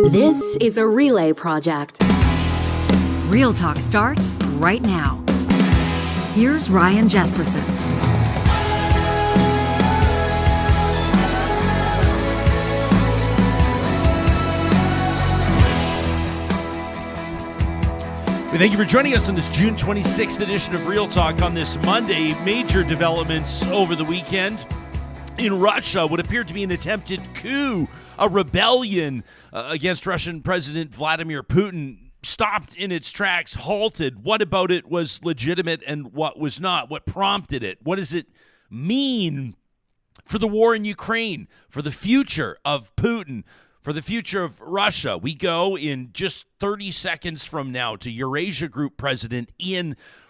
This is a relay project. Real Talk starts right now. Here's Ryan Jasperson. We thank you for joining us on this June 26th edition of Real Talk on this Monday. Major developments over the weekend. In Russia, what appeared to be an attempted coup, a rebellion against Russian President Vladimir Putin, stopped in its tracks, halted. What about it was legitimate and what was not? What prompted it? What does it mean for the war in Ukraine, for the future of Putin, for the future of Russia? We go in just 30 seconds from now to Eurasia Group President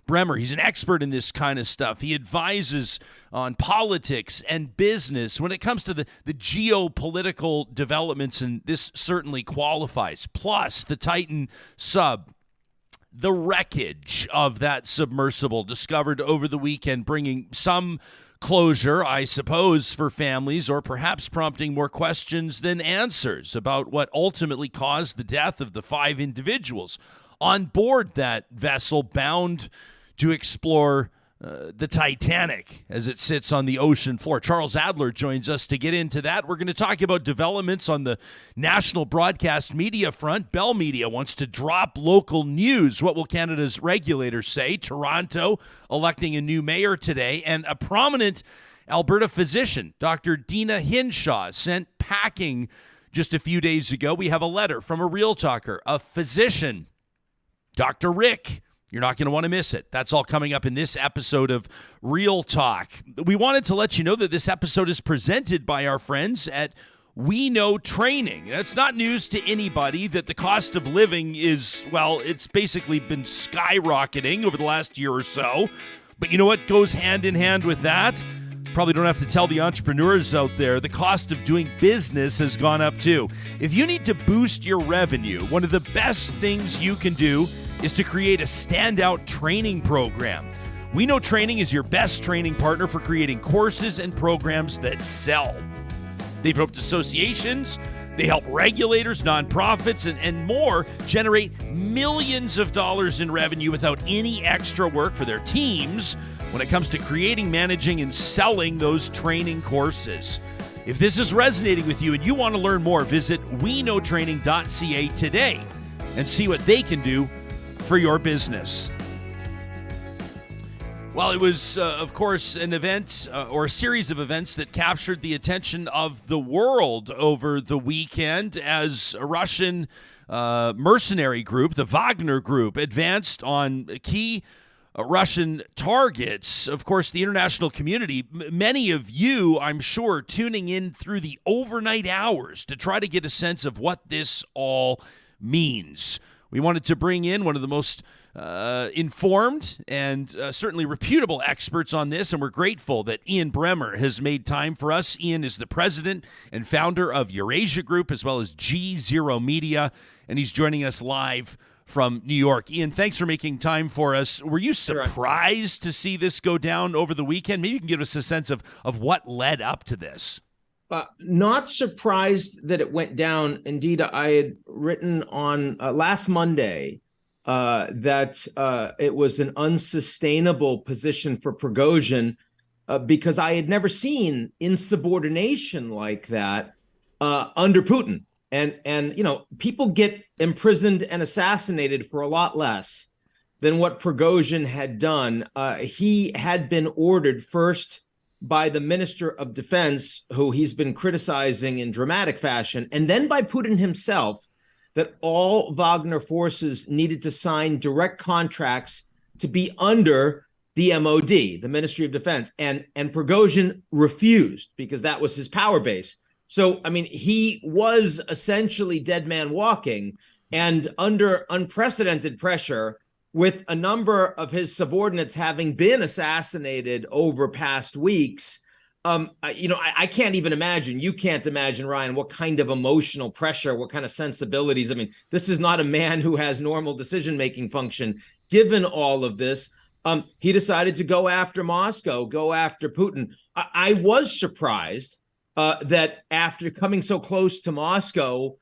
Bremmer. He's an expert in this kind of stuff. He advises on politics and business when it comes to the geopolitical developments, and this certainly qualifies. Plus, the Titan sub, the wreckage of that submersible discovered over the weekend, bringing some closure, I suppose, for families, or perhaps prompting more questions than answers about what ultimately caused the death of the 5 individuals on board that vessel bound to explore the Titanic as it sits on the ocean floor. Charles Adler joins us to get into that. We're going to talk about developments on the national broadcast media front. Bell Media wants to drop local news. What will Canada's regulators say? Toronto electing a new mayor today, and a prominent Alberta physician, Dr. Deena Hinshaw, sent packing just a few days ago. We have a letter from a Real Talker, a physician, Dr. Rick. You're not going to want to miss it. That's all coming up in this episode of Real Talk. We wanted to let you know that this episode is presented by our friends at We Know Training. It's not news to anybody that the cost of living is, well, it's basically been skyrocketing over the last year or so. But you know what goes hand in hand with that? Probably don't have to tell the entrepreneurs out there, the cost of doing business has gone up too. If you need to boost your revenue, one of the best things you can do is to create a standout training program. We Know Training is your best training partner for creating courses and programs that sell. They've helped associations, they help regulators, nonprofits, and more generate millions of dollars in revenue without any extra work for their teams when it comes to creating, managing, and selling those training courses. If this is resonating with you and you want to learn more, visit weknowtraining.ca today and see what they can do for your business. Well, it was, of course, an event or a series of events that captured the attention of the world over the weekend as a Russian mercenary group, the Wagner group, advanced on key Russian targets. Of course, the international community, many of you, I'm sure, tuning in through the overnight hours to try to get a sense of what this all means. We wanted to bring in one of the most informed and certainly reputable experts on this, and we're grateful that Bremmer has made time for us. Is the president and founder of Eurasia Group as well as G0 Media, and he's joining us live from New York. Thanks for making time for us. Were you surprised to see this go down over the weekend? Maybe you can give us a sense of what led up to this. Not surprised that it went down. Indeed, I had written on last Monday that it was an unsustainable position for Prigozhin because I had never seen insubordination like that under Putin. And you know, people get imprisoned and assassinated for a lot less than what Prigozhin had done. He had been ordered first by the Minister of Defense, who he's been criticizing in dramatic fashion, and then by Putin himself, that all Wagner forces needed to sign direct contracts to be under the MOD, the Ministry of Defense. And Prigozhin refused because that was his power base. So, I mean, he was essentially dead man walking, and under unprecedented pressure, with a number of his subordinates having been assassinated over past weeks, I can't even imagine, you can't imagine, Ryan, what kind of emotional pressure, what kind of sensibilities. I mean, this is not a man who has normal decision-making function. Given all of this, he decided to go after Moscow, go after Putin. I was surprised that after coming so close to Moscow,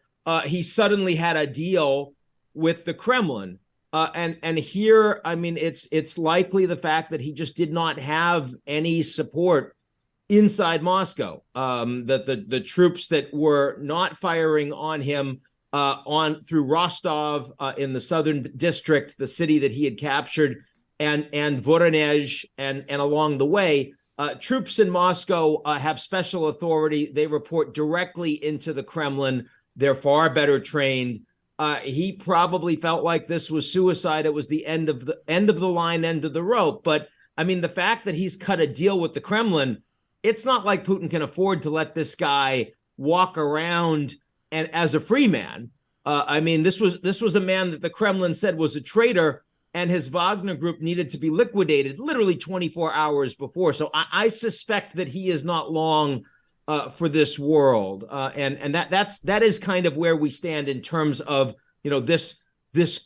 he suddenly had a deal with the Kremlin. And here, I mean, it's likely the fact that he just did not have any support inside Moscow. That the troops that were not firing on him on through Rostov in the southern district, the city that he had captured, and Voronezh, and along the way, troops in Moscow have special authority. They report directly into the Kremlin. They're far better trained. He probably felt like this was suicide. It was the end of the line, end of the rope. But I mean, the fact that he's cut a deal with the Kremlin, it's not like Putin can afford to let this guy walk around and as a free man. I mean, this was a man that the Kremlin said was a traitor, and his Wagner group needed to be liquidated literally 24 hours before. So I suspect that he is not long for this world, and that is kind of where we stand in terms of, you know, this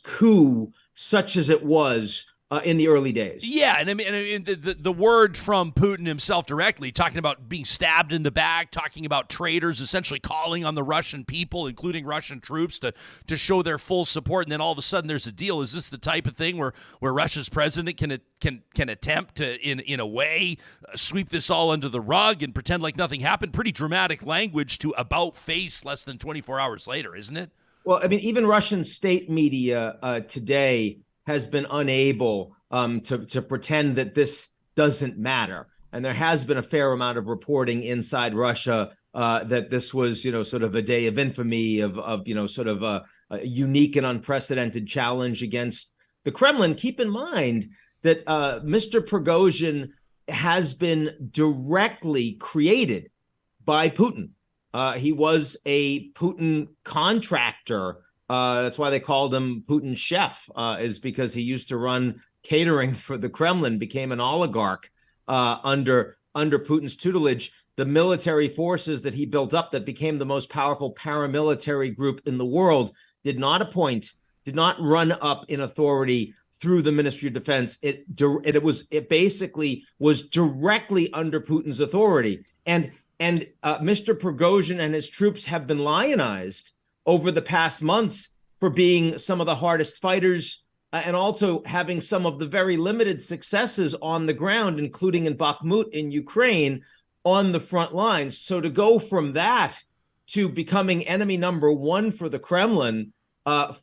coup, such as it was in the early days. Yeah, and I mean the word from Putin himself directly, talking about being stabbed in the back, talking about traitors, essentially calling on the Russian people, including Russian troops, to show their full support, and then all of a sudden there's a deal. Is this the type of thing where Russia's president can attempt to, in a way, sweep this all under the rug and pretend like nothing happened? Pretty dramatic language to about face less than 24 hours later, isn't it? Well, I mean, even Russian state media today has been unable to pretend that this doesn't matter. And there has been a fair amount of reporting inside Russia that this was, you know, sort of a day of infamy, of you know, sort of a unique and unprecedented challenge against the Kremlin. Keep in mind that Mr. Prigozhin has been directly created by Putin. He was a Putin contractor. That's why they called him Putin's chef, is because he used to run catering for the Kremlin, became an oligarch under Putin's tutelage. The military forces that he built up that became the most powerful paramilitary group in the world did not run up in authority through the Ministry of Defense. It basically was directly under Putin's authority. And Mr. Prigozhin and his troops have been lionized over the past months for being some of the hardest fighters and also having some of the very limited successes on the ground, including in Bakhmut in Ukraine, on the front lines. So to go from that to becoming enemy number one for the Kremlin,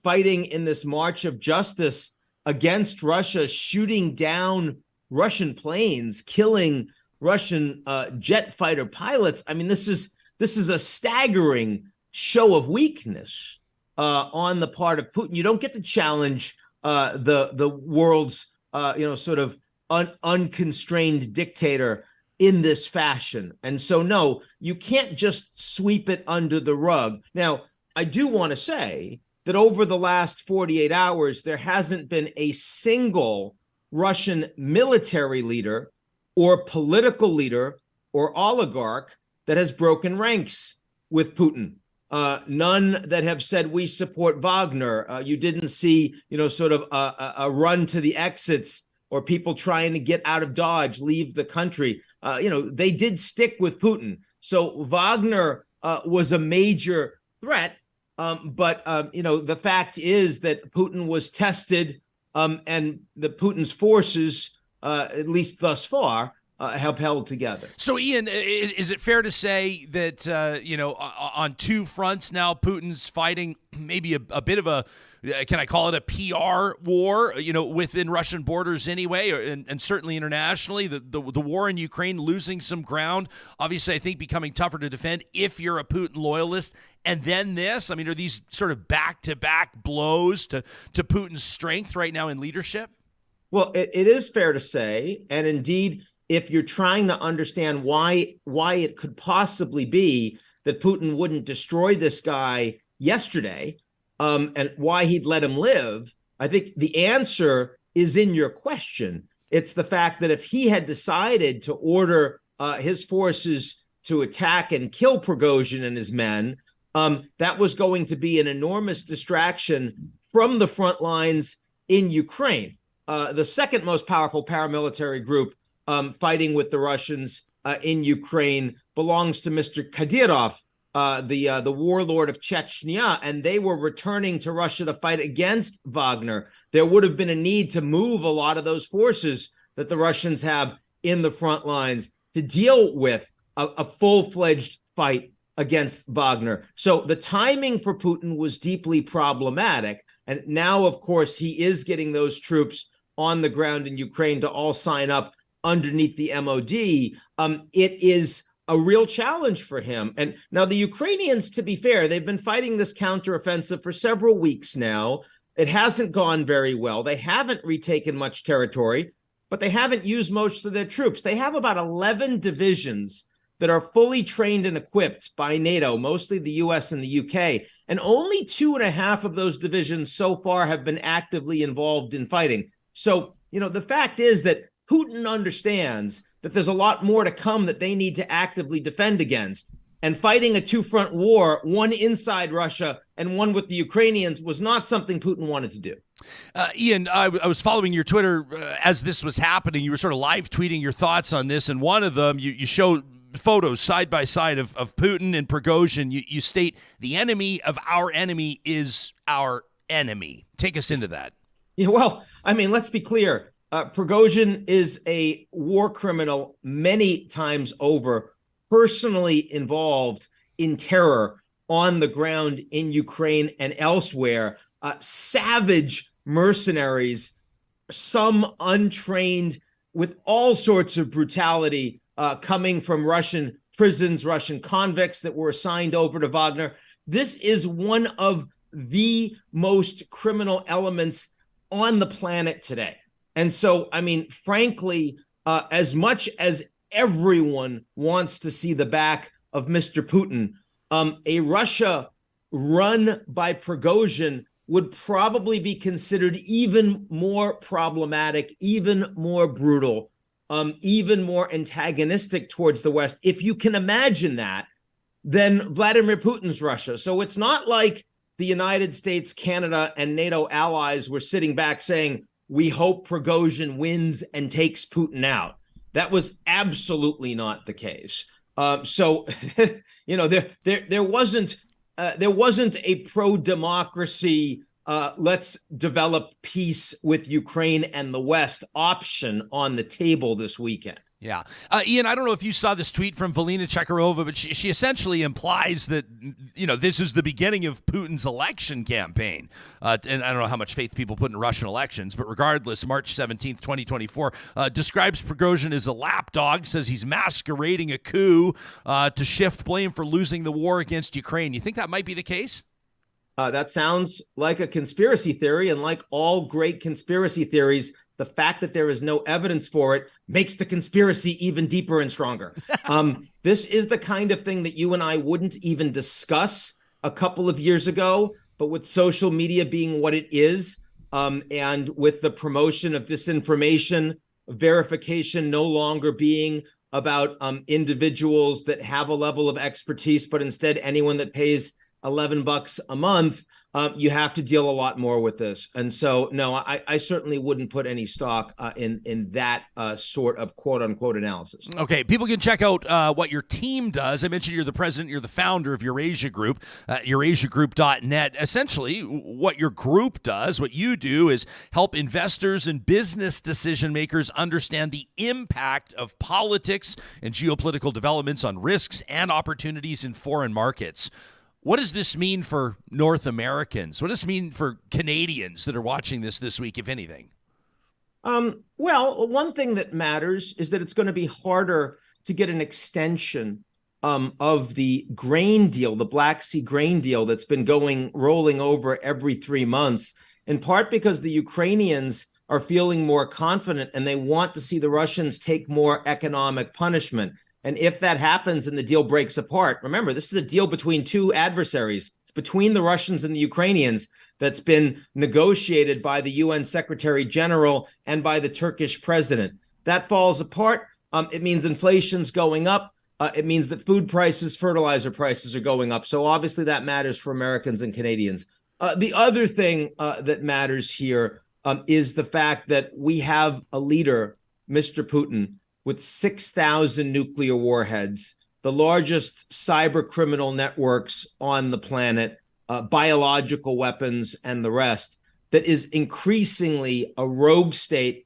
fighting in this march of justice against Russia, shooting down Russian planes, killing Russian jet fighter pilots. I mean, this is a staggering show of weakness on the part of Putin. You don't get to challenge the world's sort of unconstrained dictator in this fashion. And so, no, you can't just sweep it under the rug. Now, I do want to say that over the last 48 hours, there hasn't been a single Russian military leader or political leader or oligarch that has broken ranks with Putin. None that have said we support Wagner. You didn't see, sort of a run to the exits or people trying to get out of Dodge, leave the country. They did stick with Putin. So Wagner was a major threat. But the fact is that Putin was tested, and the Putin's forces, at least thus far, have held together. So, Ian, is it fair to say that, on two fronts now, Putin's fighting maybe a bit of a, can I call it a PR war, within Russian borders anyway, and certainly internationally, the war in Ukraine losing some ground, obviously I think becoming tougher to defend if you're a Putin loyalist. And then this, I mean, are these sort of back-to-back blows to Putin's strength right now in leadership? Well, it is fair to say, and indeed, if you're trying to understand why it could possibly be that Putin wouldn't destroy this guy yesterday, and why he'd let him live, I think the answer is in your question. It's the fact that if he had decided to order his forces to attack and kill Prigozhin and his men, that was going to be an enormous distraction from the front lines in Ukraine. The second most powerful paramilitary group fighting with the Russians in Ukraine belongs to Mr. Kadyrov, the warlord of Chechnya, and they were returning to Russia to fight against Wagner, there would have been a need to move a lot of those forces that the Russians have in the front lines to deal with a full-fledged fight against Wagner. So the timing for Putin was deeply problematic. And now, of course, he is getting those troops on the ground in Ukraine to all sign up underneath the MOD. It is a real challenge for him. And now the Ukrainians, to be fair, they've been fighting this counteroffensive for several weeks now. It hasn't gone very well. They haven't retaken much territory, but they haven't used most of their troops. They have about 11 divisions that are fully trained and equipped by NATO, mostly the US and the UK. And only 2.5 of those divisions so far have been actively involved in fighting. So, the fact is that Putin understands that there's a lot more to come that they need to actively defend against. And fighting a two-front war, one inside Russia and one with the Ukrainians, was not something Putin wanted to do. Ian, I was following your Twitter as this was happening. You were sort of live tweeting your thoughts on this. And one of them, you showed photos side by side of Putin and Prigozhin. You state the enemy of our enemy is our enemy. Take us into that. Yeah, well, let's be clear. Prigozhin is a war criminal many times over, personally involved in terror on the ground in Ukraine and elsewhere. Savage mercenaries, some untrained, with all sorts of brutality, coming from Russian prisons, Russian convicts that were assigned over to Wagner. This is one of the most criminal elements on the planet today. And so, frankly, as much as everyone wants to see the back of Mr. Putin, a Russia run by Prigozhin would probably be considered even more problematic, even more brutal, even more antagonistic towards the West, if you can imagine that, than Vladimir Putin's Russia. So it's not like the United States, Canada, and NATO allies were sitting back saying, we hope Prigozhin wins and takes Putin out. That was absolutely not the case. So, there wasn't a pro-democracy, let's develop peace with Ukraine and the West option on the table this weekend. Yeah. Ian, I don't know if you saw this tweet from Valina Chekarova, but she essentially implies that, this is the beginning of Putin's election campaign. And I don't know how much faith people put in Russian elections, but regardless, March 17th, 2024, describes Prigozhin as a lapdog, says he's masquerading a coup to shift blame for losing the war against Ukraine. You think that might be the case? That sounds like a conspiracy theory, and like all great conspiracy theories, the fact that there is no evidence for it makes the conspiracy even deeper and stronger. This is the kind of thing that you and I wouldn't even discuss a couple of years ago, but with social media being what it is, and with the promotion of disinformation, verification no longer being about individuals that have a level of expertise, but instead anyone that pays $11 a month, you have to deal a lot more with this. And so, no, I certainly wouldn't put any stock in that sort of quote unquote analysis. Okay, people can check out what your team does. I mentioned you're the president, you're the founder of Eurasia Group, eurasiagroup.net. Essentially, what your group does, what you do, is help investors and business decision makers understand the impact of politics and geopolitical developments on risks and opportunities in foreign markets. What does this mean for North Americans? What does this mean for Canadians that are watching this week, if anything? Well, one thing that matters is that it's going to be harder to get an extension of the grain deal, the Black Sea grain deal that's been rolling over every 3 months, in part because the Ukrainians are feeling more confident and they want to see the Russians take more economic punishment. And if that happens and the deal breaks apart, remember, this is a deal between two adversaries. It's between the Russians and the Ukrainians that's been negotiated by the UN Secretary General and by the Turkish president. That falls apart. It means inflation's going up. It means that food prices, fertilizer prices are going up. So obviously that matters for Americans and Canadians. The other thing that matters here is the fact that we have a leader, Mr. Putin, with 6,000 nuclear warheads, the largest cyber criminal networks on the planet, biological weapons and the rest, that is increasingly a rogue state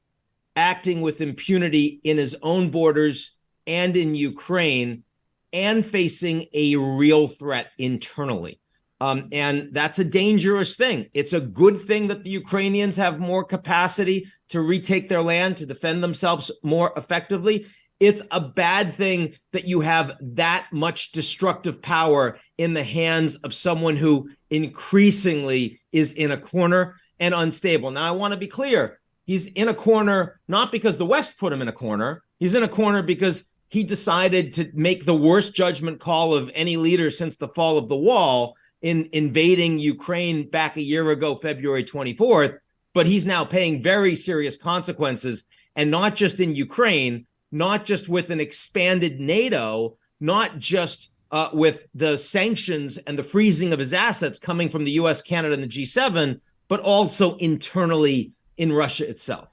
acting with impunity in his own borders and in Ukraine, and facing a real threat internally. And that's a dangerous thing. It's a good thing that the Ukrainians have more capacity to retake their land, to defend themselves more effectively. It's a bad thing that you have that much destructive power in the hands of someone who increasingly is in a corner and unstable. Now, I want to be clear. He's in a corner not because the West put him in a corner. He's in a corner because he decided to make the worst judgment call of any leader since the fall of the wall in invading Ukraine back a year ago, February 24th. But he's now paying very serious consequences, and not just in Ukraine, not just with an expanded NATO, not just with the sanctions and the freezing of his assets coming from the US, Canada, and the G7, but also internally in Russia itself.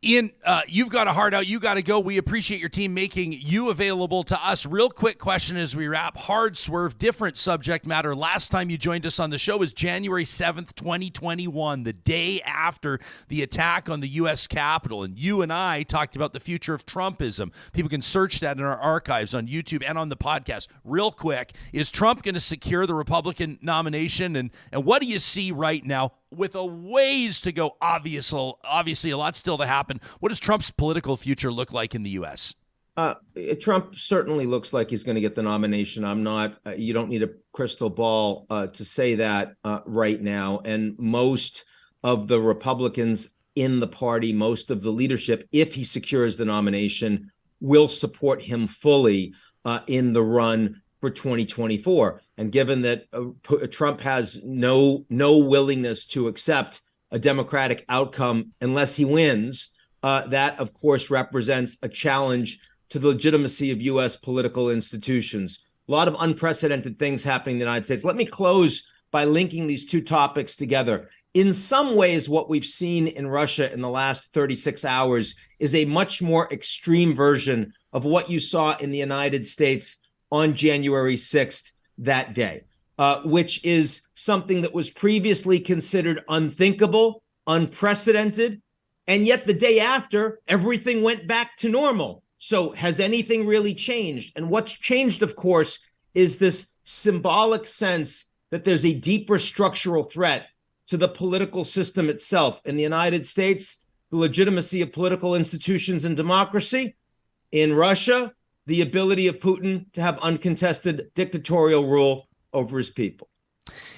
Ian, you've got a heart out. You got to go. We appreciate your team making you available to us. Real quick question as we wrap. Hard swerve, different subject matter. Last time you joined us on the show was January 7th, 2021, the day after the attack on the U.S. Capitol. And you and I talked about the future of Trumpism. People can search that in our archives on YouTube and on the podcast. Real quick, is Trump going to secure the Republican nomination? And what do you see right now? With a ways to go, obviously a lot still to happen. What does Trump's political future look like in the U.S.? Trump certainly looks like he's going to get the nomination. I'm not. You don't need a crystal ball to say that right now. And most of the Republicans in the party, most of the leadership, if he secures the nomination, will support him fully in the run for 2024. And given that Trump has no willingness to accept a Democratic outcome unless he wins, that, of course, represents a challenge to the legitimacy of U.S. political institutions. A lot of unprecedented things happening in the United States. Let me close by linking these two topics together. In some ways, what we've seen in Russia in the last 36 hours is a much more extreme version of what you saw in the United States on January 6th that day, which is something that was previously considered unthinkable, unprecedented, and yet the day after, everything went back to normal. So has anything really changed? And what's changed, of course, is this symbolic sense that there's a deeper structural threat to the political system itself. In the United States, the legitimacy of political institutions and democracy. In Russia, the ability of Putin to have uncontested dictatorial rule over his people.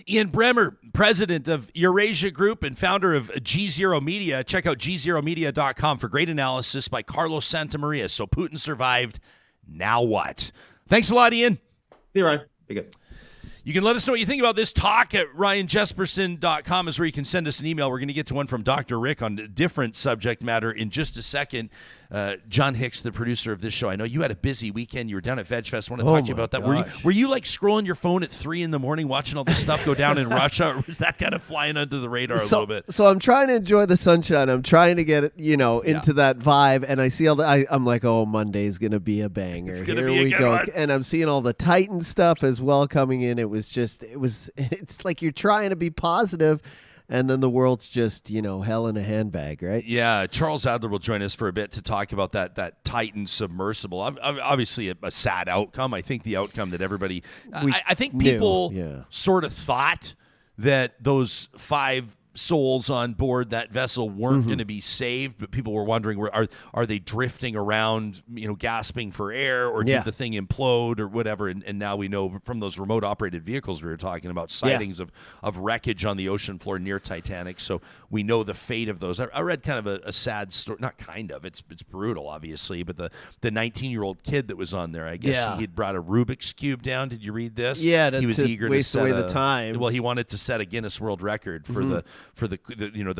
Ian Bremmer, president of Eurasia Group and founder of G0 Media. Check out g0media.com for great analysis by Carlos Santamaria. So Putin survived. Now what? Thanks a lot, Ian. See you, Ryan. Be good. You can let us know what you think about this talk at ryanjesperson.com is where you can send us an email. We're going to get to one from Dr. Rick on a different subject matter in just a second. John Hicks, the producer of this show, I know you had a busy weekend. You were down at VegFest. I want to talk to you about that. Were you like scrolling your phone at 3 a.m. watching all this stuff go down in Russia, or was that kind of flying under the radar a little bit? So I'm trying to enjoy the sunshine. I'm trying to get it, into that vibe, and I see all the. I'm like, oh, Monday's gonna be a banger. It's gonna be a good one. And I'm seeing all the Titan stuff as well coming in. It's like you're trying to be positive. And then the world's just, hell in a handbag, right? Yeah, Charles Adler will join us for a bit to talk about that Titan submersible. Obviously, a sad outcome. I think the outcome that everybody... I think people sort of thought that those 5 souls on board that vessel weren't going to be saved, but people were wondering, are they drifting around, gasping for air, or did the thing implode or whatever? And now we know from those remote operated vehicles we were talking about, sightings of wreckage on the ocean floor near Titanic. So we know the fate of those. I read kind of a sad story, not kind of, it's brutal, obviously, but the 19-year-old kid that was on there, I guess he had brought a Rubik's Cube down. Did you read this? Yeah, he was eager waste to away the time. Well, he wanted to set a Guinness World Record for the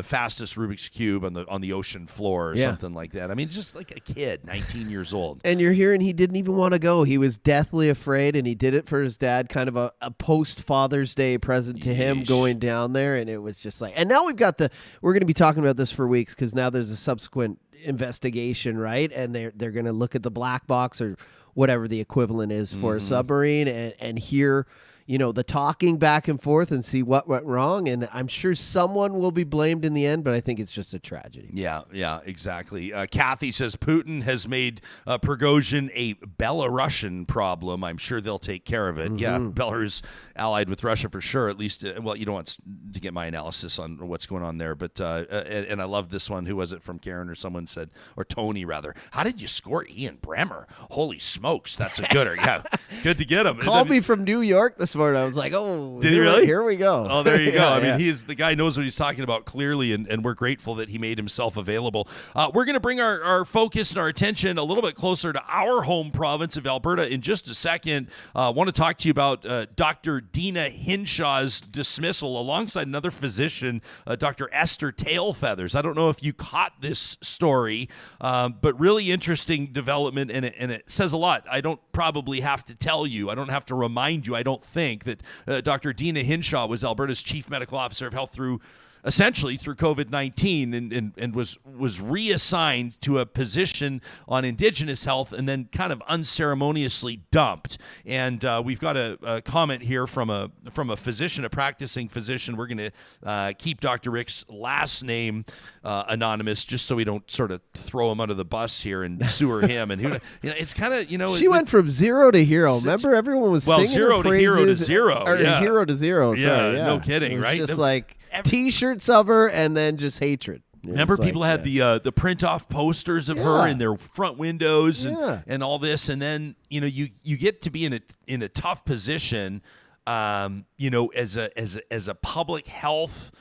fastest Rubik's Cube on the ocean floor or something like that. I mean, just like a kid, 19 years old. And you're hearing he didn't even want to go. He was deathly afraid, and he did it for his dad, kind of a post-Father's Day present to him going down there. And it was just like, and now we're going to be talking about this for weeks because now there's a subsequent investigation, right? And they're going to look at the black box or whatever the equivalent is for a submarine, and hear the talking back and forth and see what went wrong. And I'm sure someone will be blamed in the end, but I think it's just a tragedy. Yeah, exactly. Kathy says Putin has made Prigozhin a Belarusian problem. I'm sure they'll take care of it. Yeah, Belarus allied with Russia for sure, at least. Well, you don't want to get my analysis on what's going on there, but and I love this one. Who was it from Karen or someone said, or Tony rather, how did you score Ian Bremmer? Holy smokes, that's a gooder. Yeah, good to get him. Called me from New York this morning. I was like, oh, did he really? Here we go. Oh, there you go. I mean, he's the guy knows what he's talking about clearly, and we're grateful that he made himself available. We're going to bring our focus and our attention a little bit closer to our home province of Alberta in just a second. I want to talk to you about Dr. Deena Hinshaw's dismissal alongside another physician, Dr. Esther Tailfeathers. I don't know if you caught this story, but really interesting development, and it says a lot. I don't probably have to tell you. I don't have to remind you, I don't think, that Dr. Deena Hinshaw was Alberta's chief medical officer of health through COVID-19 and was reassigned to a position on Indigenous health and then kind of unceremoniously dumped. And we've got a comment here from a physician, a practicing physician. We're going to keep Dr. Rick's last name anonymous just so we don't sort of throw him under the bus here and sewer him. And it's kind of she went from zero to hero. Remember, everyone was singing zero to hero to zero, or hero to zero. Sorry, no kidding, right? Just like T-shirts of her and then just hatred. Remember, people had the print-off posters of her in their front windows and all this, and then you get to be in a tough position, as a public health.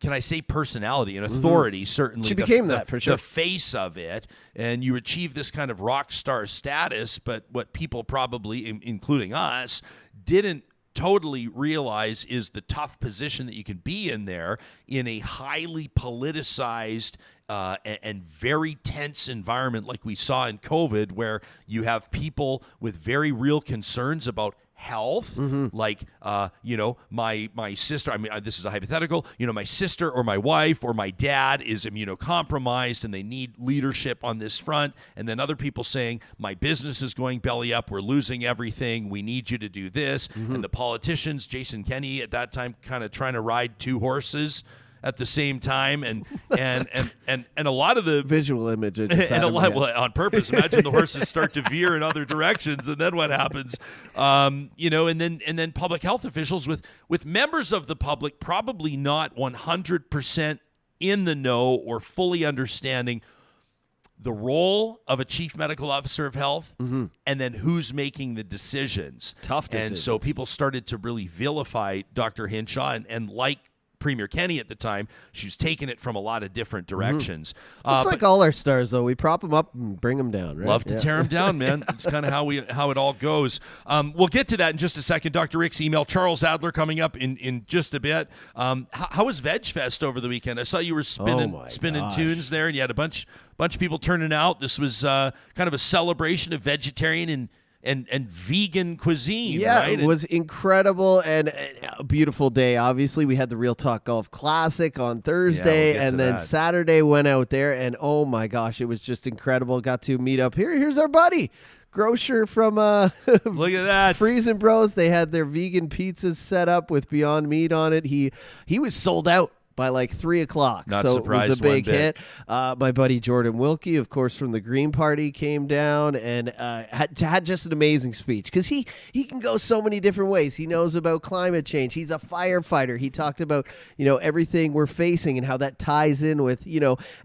Can I say personality and authority? Certainly, she became that for sure. The face of it, and you achieve this kind of rock star status. But what people probably, including us, didn't totally realize is the tough position that you can be in there in a highly politicized and very tense environment like we saw in COVID, where you have people with very real concerns about health, like my sister. I mean, this is a hypothetical. My sister or my wife or my dad is immunocompromised, and they need leadership on this front. And then other people saying, my business is going belly up. We're losing everything. We need you to do this. And the politicians, Jason Kenney at that time, kind of trying to ride two horses at the same time, and a lot of the visual images and a lot on purpose. Imagine the horses start to veer in other directions, and then what happens? And then public health officials with members of the public probably not 100% in the know or fully understanding the role of a chief medical officer of health, and then who's making the decisions. Tough decisions. And so people started to really vilify Dr. Hinshaw, and like Premier Kenney at the time, she was taking it from a lot of different directions. It's like all our stars, though. We prop them up and bring them down, right? Love to tear them down, man. It's kind of how it all goes. We'll get to that in just a second. Dr. Rick's email, Charles Adler, coming up in just a bit. How was Veg Fest over the weekend? I saw you were spinning tunes there, and you had a bunch of people turning out. This was kind of a celebration of vegetarian and vegan cuisine. Yeah, right? It was incredible and a beautiful day. Obviously, we had the Real Talk Golf Classic on Thursday, and then Saturday went out there, and oh my gosh, it was just incredible. Got to meet up here. Here's our buddy, Grocer from look at that, Freezing Bros. They had their vegan pizzas set up with Beyond Meat on it. He was sold out by like 3 o'clock. Not so surprised. It was a big hit. My buddy Jordan Wilkie, of course, from the Green Party, came down and had just an amazing speech, because he can go so many different ways. He knows about climate change. He's a firefighter. He talked about everything we're facing and how that ties in with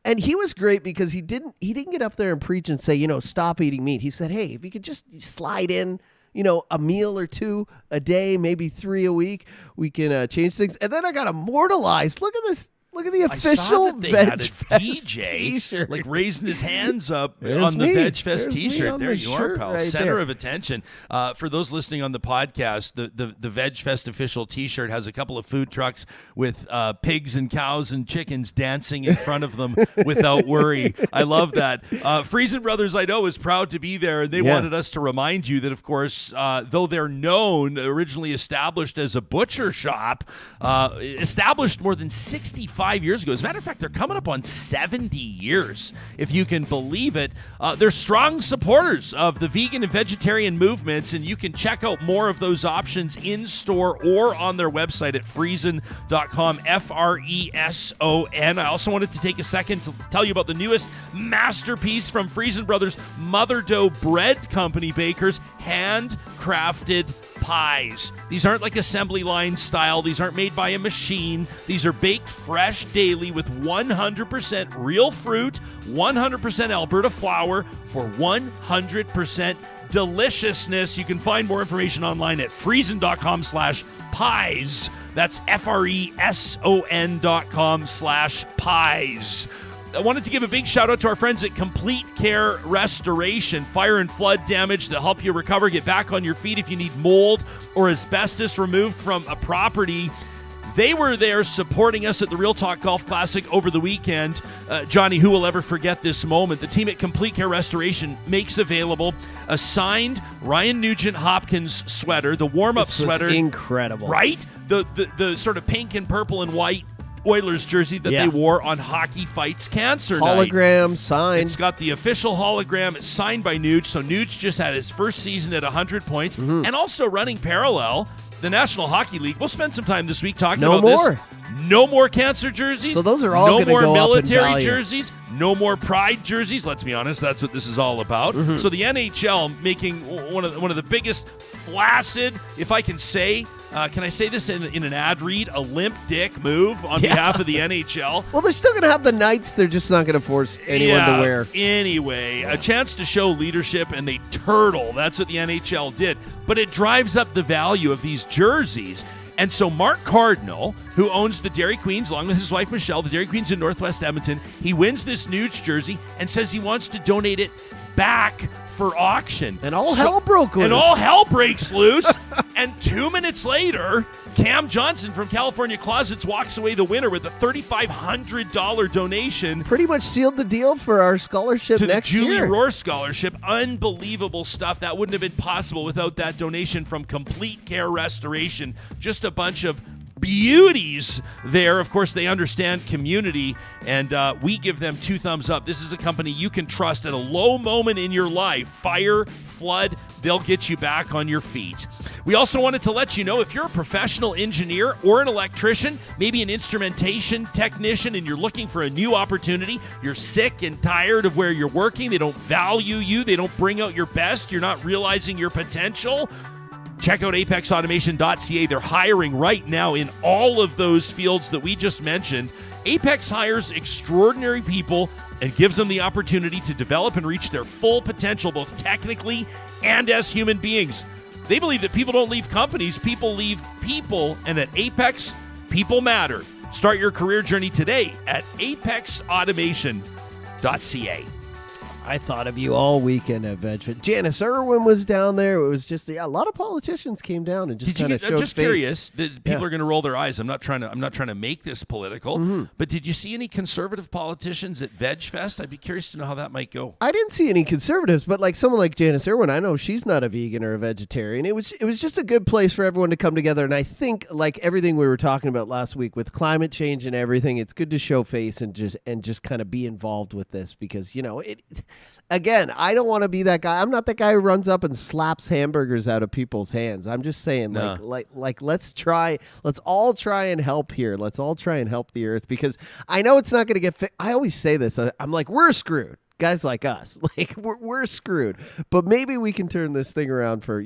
and he was great because he didn't get up there and preach and say stop eating meat. He said, hey, if you could just slide in a meal or two a day, maybe 3 a week, we can change things. And then I got immortalized. Look at this. Look at the official Veg Fest DJ t-shirt. like raising his hands up on the Veg Fest t-shirt. There you are, pal. Right Center there. of attention. For those listening on the podcast, the Veg Fest official t-shirt has a couple of food trucks with pigs and cows and chickens dancing in front of them without worry. I love that. Freezing Brothers, I know, is proud to be there, and they wanted us to remind you that, of course, though they're originally established as a butcher shop, established more than 65 5 years ago. As a matter of fact, they're coming up on 70 years, if you can believe it. They're strong supporters of the vegan and vegetarian movements, and you can check out more of those options in-store or on their website at freson.com, Freson. I also wanted to take a second to tell you about the newest masterpiece from Friesen Brothers Mother Dough Bread Company bakers, handcrafted pies. These aren't like assembly line style. These aren't made by a machine. These are baked fresh daily with 100% real fruit, 100% Alberta flour for 100% deliciousness. You can find more information online at freson.com/pies. That's freson.com/pies. I wanted to give a big shout out to our friends at Complete Care Restoration. Fire and flood damage to help you recover, get back on your feet if you need mold or asbestos removed from a property. They were there supporting us at the Real Talk Golf Classic over the weekend. Johnny, who will ever forget this moment? The team at Complete Care Restoration makes available a signed Ryan Nugent Hopkins sweater, the warm-up sweater. Incredible. Right? The sort of pink and purple and white Oilers jersey that they wore on Hockey Fights Cancer Night. Hologram signed. It's got the official hologram. It's signed by Nuge. So Nuge just had his first season at 100 points. Mm-hmm. And also running parallel, the National Hockey League. We'll spend some time this week talking No about more. this. No more cancer jerseys. So those are all no gonna more go up in military value. jerseys. No more pride jerseys. Let's be honest, that's what this is all about. Mm-hmm. So the NHL making one of the biggest flaccid, if I can say, can I say this in an ad read, a limp dick move on behalf of the NHL. Well, they're still going to have the Knights. They're just not going to force anyone to wear. Anyway, a chance to show leadership, and they turtle. That's what the NHL did. But it drives up the value of these jerseys. And so Mark Cardinal, who owns the Dairy Queens, along with his wife Michelle, the Dairy Queens in Northwest Edmonton, he wins this Nuge jersey and says he wants to donate it back for auction. And all hell broke loose. And all hell breaks loose. And 2 minutes later, Cam Johnson from California Closets walks away the winner with a $3,500 donation. Pretty much sealed the deal for our scholarship to next the Julie year. Rohr Scholarship. Unbelievable stuff. That wouldn't have been possible without that donation from Complete Care Restoration. Just a bunch of beauties there. Of course, they understand community, and we give them 2 thumbs up. This is a company you can trust at a low moment in your life. Fire, flood, they'll get you back on your feet. We also wanted to let you know, if you're a professional engineer or an electrician, maybe an instrumentation technician, and you're looking for a new opportunity, you're sick and tired of where you're working, they don't value you, they don't bring out your best, you're not realizing your potential, check out apexautomation.ca. They're hiring right now in all of those fields that we just mentioned. Apex hires extraordinary people and gives them the opportunity to develop and reach their full potential, both technically and as human beings. They believe that people don't leave companies, people leave people, and at Apex, people matter. Start your career journey today at apexautomation.ca. I thought of you all weekend at Veg. Janice Irwin was down there. It was just a lot of politicians came down and just kind of showed I'm just face. curious that people are going to roll their eyes. I'm not trying to make this political, but did you see any conservative politicians at Veg Fest? I'd be curious to know how that might go. I didn't see any conservatives, but like someone like Janice Irwin, I know she's not a vegan or a vegetarian. It was just a good place for everyone to come together. And I think, like everything we were talking about last week with climate change and everything, it's good to show face and just kind of be involved with this, because again, I don't want to be that guy. I'm not that guy who runs up and slaps hamburgers out of people's hands. I'm just saying, like let's all try and help here. Let's all try and help the earth, because I know it's not going to get I always say this. I'm like, we're screwed. Guys like us, like we're screwed. But maybe we can turn this thing around for,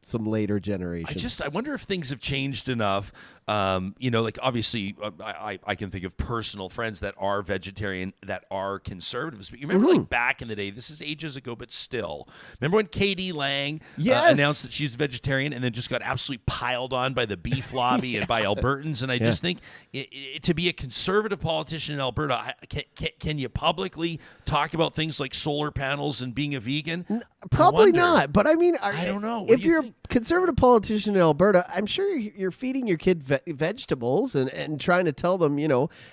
some later generations. I wonder if things have changed enough. Like obviously I can think of personal friends that are vegetarian, that are conservatives. But you remember like back in the day, this is ages ago, but still. Remember when Katie Lang announced that she's vegetarian and then just got absolutely piled on by the beef lobby and by Albertans? And I just think to be a conservative politician in Alberta, can you publicly talk about things like solar panels and being a vegan? Probably not. But I mean, I don't know. If you're a conservative politician in Alberta, I'm sure you're feeding your kid vegetables and trying to tell them,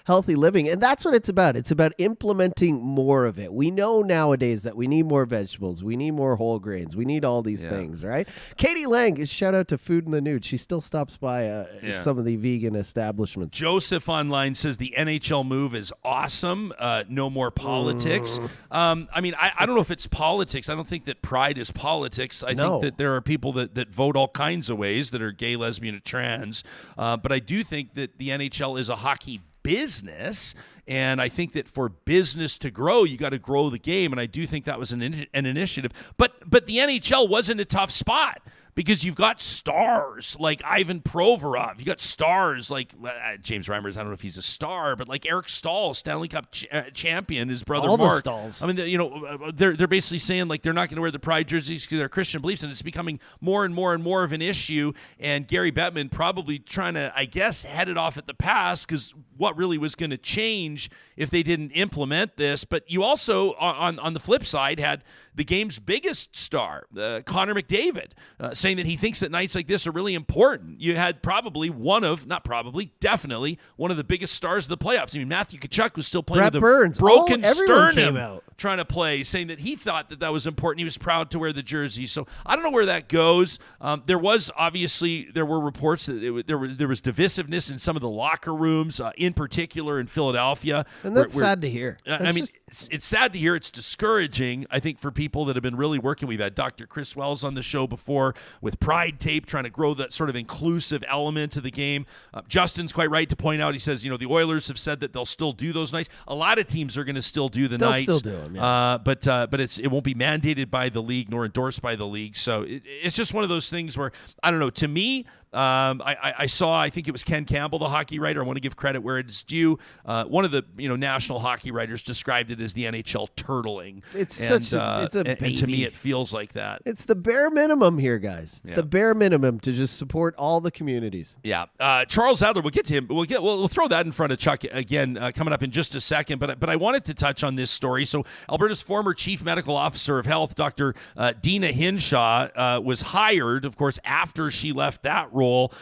healthy living. And that's what it's about. It's about implementing more of it. We know nowadays that we need more vegetables. We need more whole grains. We need all these things, right? Katie Lang, shout out to Food in the Nude. She still stops by some of the vegan establishments. Joseph online says the NHL move is awesome. No more politics. I don't know if it's politics. I don't think that pride is politics. I think that there are people that vote all kinds of ways that are gay, lesbian, and trans. But I do think that the NHL is a hockey business, and I think that for business to grow, you got to grow the game, and I do think that was an initiative. But the NHL was in a tough spot because you've got stars like Ivan Provorov. You got stars like James Reimers. I don't know if he's a star, but like Eric Stahl, Stanley Cup champion, his brother all Mark. The Stahls. I mean, they're basically saying like they're not going to wear the pride jerseys because of their Christian beliefs, and it's becoming more and more and more of an issue. And Gary Bettman probably trying to, I guess, head it off at the pass because what really was going to change if they didn't implement this. But you also, on the flip side, had the game's biggest star, Connor McDavid, saying that he thinks that nights like this are really important. You had definitely one of the biggest stars of the playoffs. I mean, Matthew Tkachuk was still playing Brett with a Burns. broken Everyone sternum came out trying to play, saying that he thought that was important. He was proud to wear the jersey. So I don't know where that goes. There were reports that there was divisiveness in some of the locker rooms, in particular in Philadelphia. And that's sad to hear. It's sad to hear. It's discouraging, I think, for people that have been really working. We've had Dr. Chris Wells on the show before with Pride Tape, trying to grow that sort of inclusive element to the game. Justin's quite right to point out, he says, the Oilers have said that they'll still do those nights. A lot of teams are going to still do the nights. They'll still do them, yeah. But it won't be mandated by the league nor endorsed by the league. So it's just one of those things where, I don't know, to me, I think it was Ken Campbell, the hockey writer. I want to give credit where it's due. One of the national hockey writers described it as the NHL turtling. It's a baby. And to me, it feels like that. It's the bare minimum here, guys. It's the bare minimum to just support all the communities. Yeah. Charles Adler, we'll get to him. We'll throw that in front of Chuck again coming up in just a second. But I wanted to touch on this story. So Alberta's former Chief Medical Officer of Health, Dr. Deena Hinshaw, was hired, of course, after she left that role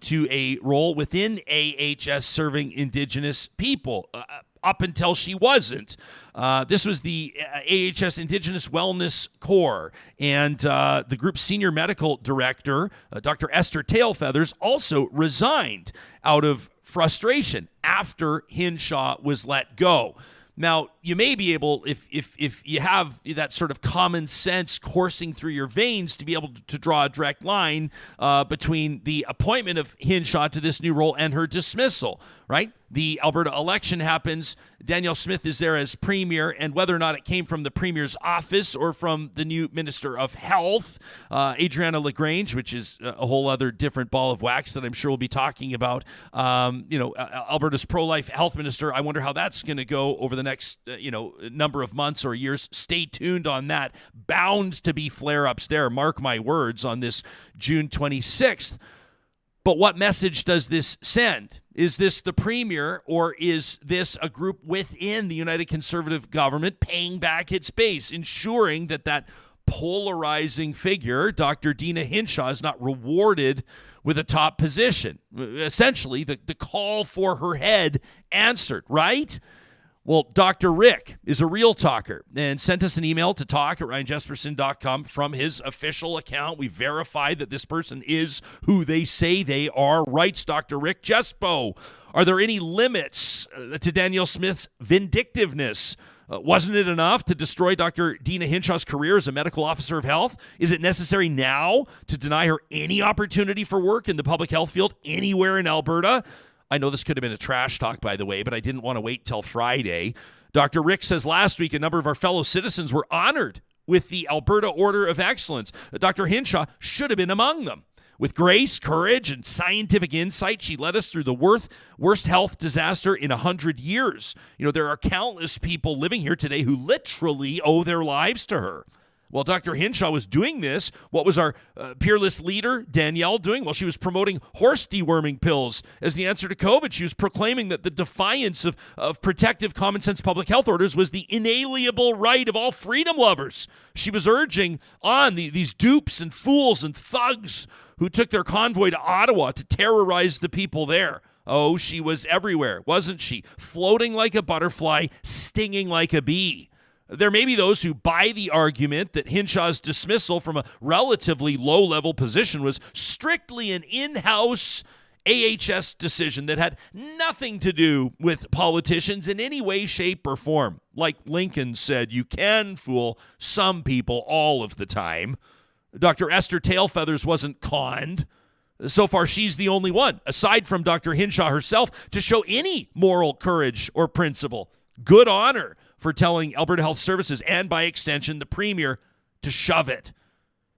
to a role within AHS serving Indigenous people. Up until she wasn't. This was the AHS Indigenous Wellness Core, and the group's senior medical director, Dr. Esther Tailfeathers, also resigned out of frustration after Hinshaw was let go. Now, you may be able, if you have that sort of common sense coursing through your veins, to be able to draw a direct line between the appointment of Hinshaw to this new role and her dismissal, right? The Alberta election happens. Danielle Smith is there as premier, and whether or not it came from the premier's office or from the new Minister of Health, Adriana LaGrange, which is a whole other different ball of wax that I'm sure we'll be talking about. Alberta's pro-life health minister. I wonder how that's going to go over the next number of months or years. Stay tuned on that. Bound to be flare-ups there. Mark my words on this June 26th. But what message does this send? Is this the premier, or is this a group within the United Conservative government paying back its base, ensuring that polarizing figure, Dr. Deena Hinshaw, is not rewarded with a top position? Essentially, the call for her head answered, right? Well, Dr. Rick is a real talker and sent us an email to talk@ryanjesperson.com from his official account. We verified that this person is who they say they are. Writes Dr. Rick Jespo, are there any limits to Danielle Smith's vindictiveness? Wasn't it enough to destroy Dr. Deena Hinshaw's career as a medical officer of health? Is it necessary now to deny her any opportunity for work in the public health field anywhere in Alberta? I know this could have been a trash talk, by the way, but I didn't want to wait till Friday. Dr. Rick says last week a number of our fellow citizens were honored with the Alberta Order of Excellence. Dr. Hinshaw should have been among them. With grace, courage, and scientific insight, she led us through the worst health disaster in 100 years. There are countless people living here today who literally owe their lives to her. While Dr. Hinshaw was doing this, what was our peerless leader, Danielle, doing? Well, she was promoting horse deworming pills as the answer to COVID. She was proclaiming that the defiance of protective common sense public health orders was the inalienable right of all freedom lovers. She was urging on these dupes and fools and thugs who took their convoy to Ottawa to terrorize the people there. Oh, she was everywhere, wasn't she? Floating like a butterfly, stinging like a bee. There may be those who buy the argument that Hinshaw's dismissal from a relatively low-level position was strictly an in-house AHS decision that had nothing to do with politicians in any way, shape, or form. Like Lincoln said, you can fool some people all of the time. Dr. Esther Tailfeathers wasn't conned. So far, she's the only one, aside from Dr. Hinshaw herself, to show any moral courage or principle. Good on her for telling Alberta Health Services and, by extension, the Premier to shove it.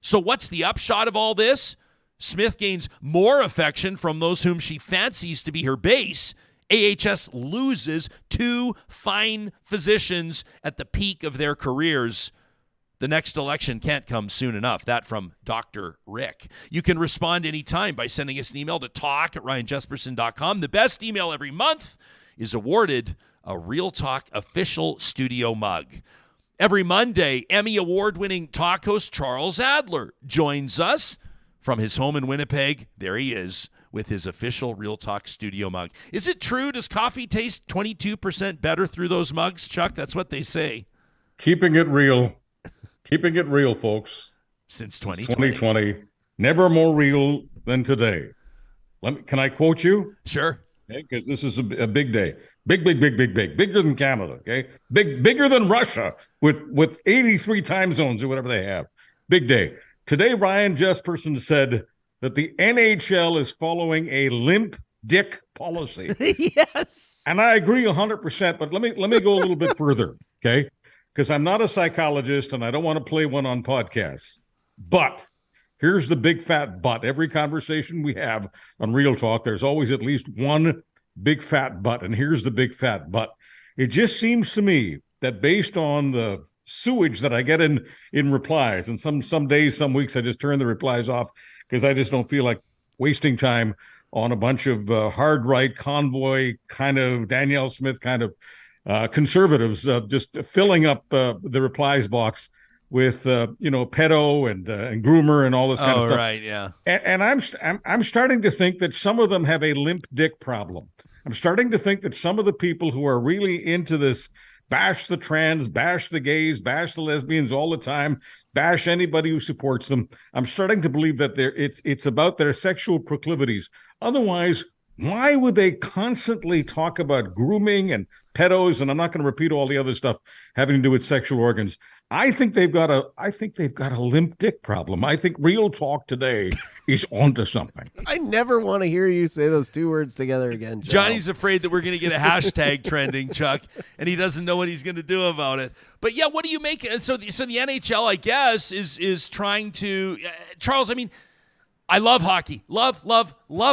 So what's the upshot of all this? Smith gains more affection from those whom she fancies to be her base. AHS loses 2 fine physicians at the peak of their careers. The next election can't come soon enough. That from Dr. Rick. You can respond anytime by sending us an email to talk@ryanjesperson.com. The best email every month is awarded a Real Talk official studio mug. Every Monday, Emmy Award-winning talk host Charles Adler joins us from his home in Winnipeg. There he is with his official Real Talk studio mug. Is it true? Does coffee taste 22% better through those mugs, Chuck? That's what they say. Keeping it real. Keeping it real, folks. Since 2020. 2020. Never more real than today. Can I quote you? Sure. Because this is a big day. Big. Bigger than Canada, okay? Bigger than Russia with 83 time zones or whatever they have. Big day. Today, Ryan Jesperson said that the NHL is following a limp dick policy. Yes. And I agree 100%, but let me go a little bit further, okay? Because I'm not a psychologist and I don't want to play one on podcasts. But here's the big fat but. Every conversation we have on Real Talk, there's always at least one big fat but. And here's the big fat but. It just seems to me that based on the sewage that I get in replies, and some days, some weeks, I just turn the replies off because I just don't feel like wasting time on a bunch of hard right convoy kind of Danielle Smith kind of conservatives just filling up the replies box with pedo and groomer and all this kind of stuff. Right, yeah. And I'm starting to think that some of them have a limp dick problem. I'm starting to think that some of the people who are really into this bash the trans, bash the gays, bash the lesbians all the time, bash anybody who supports them. I'm starting to believe that it's about their sexual proclivities. Otherwise, why would they constantly talk about grooming and pedos? And I'm not going to repeat all the other stuff having to do with sexual organs. I think they've got a limp dick problem. I think Real Talk today is onto something. I never want to hear you say those 2 words together again, Joe. Johnny's afraid that we're going to get a hashtag trending, Chuck, and he doesn't know what he's going to do about it. But yeah, what do you make? So the NHL, I guess, is trying to Charles. I mean, I love hockey, love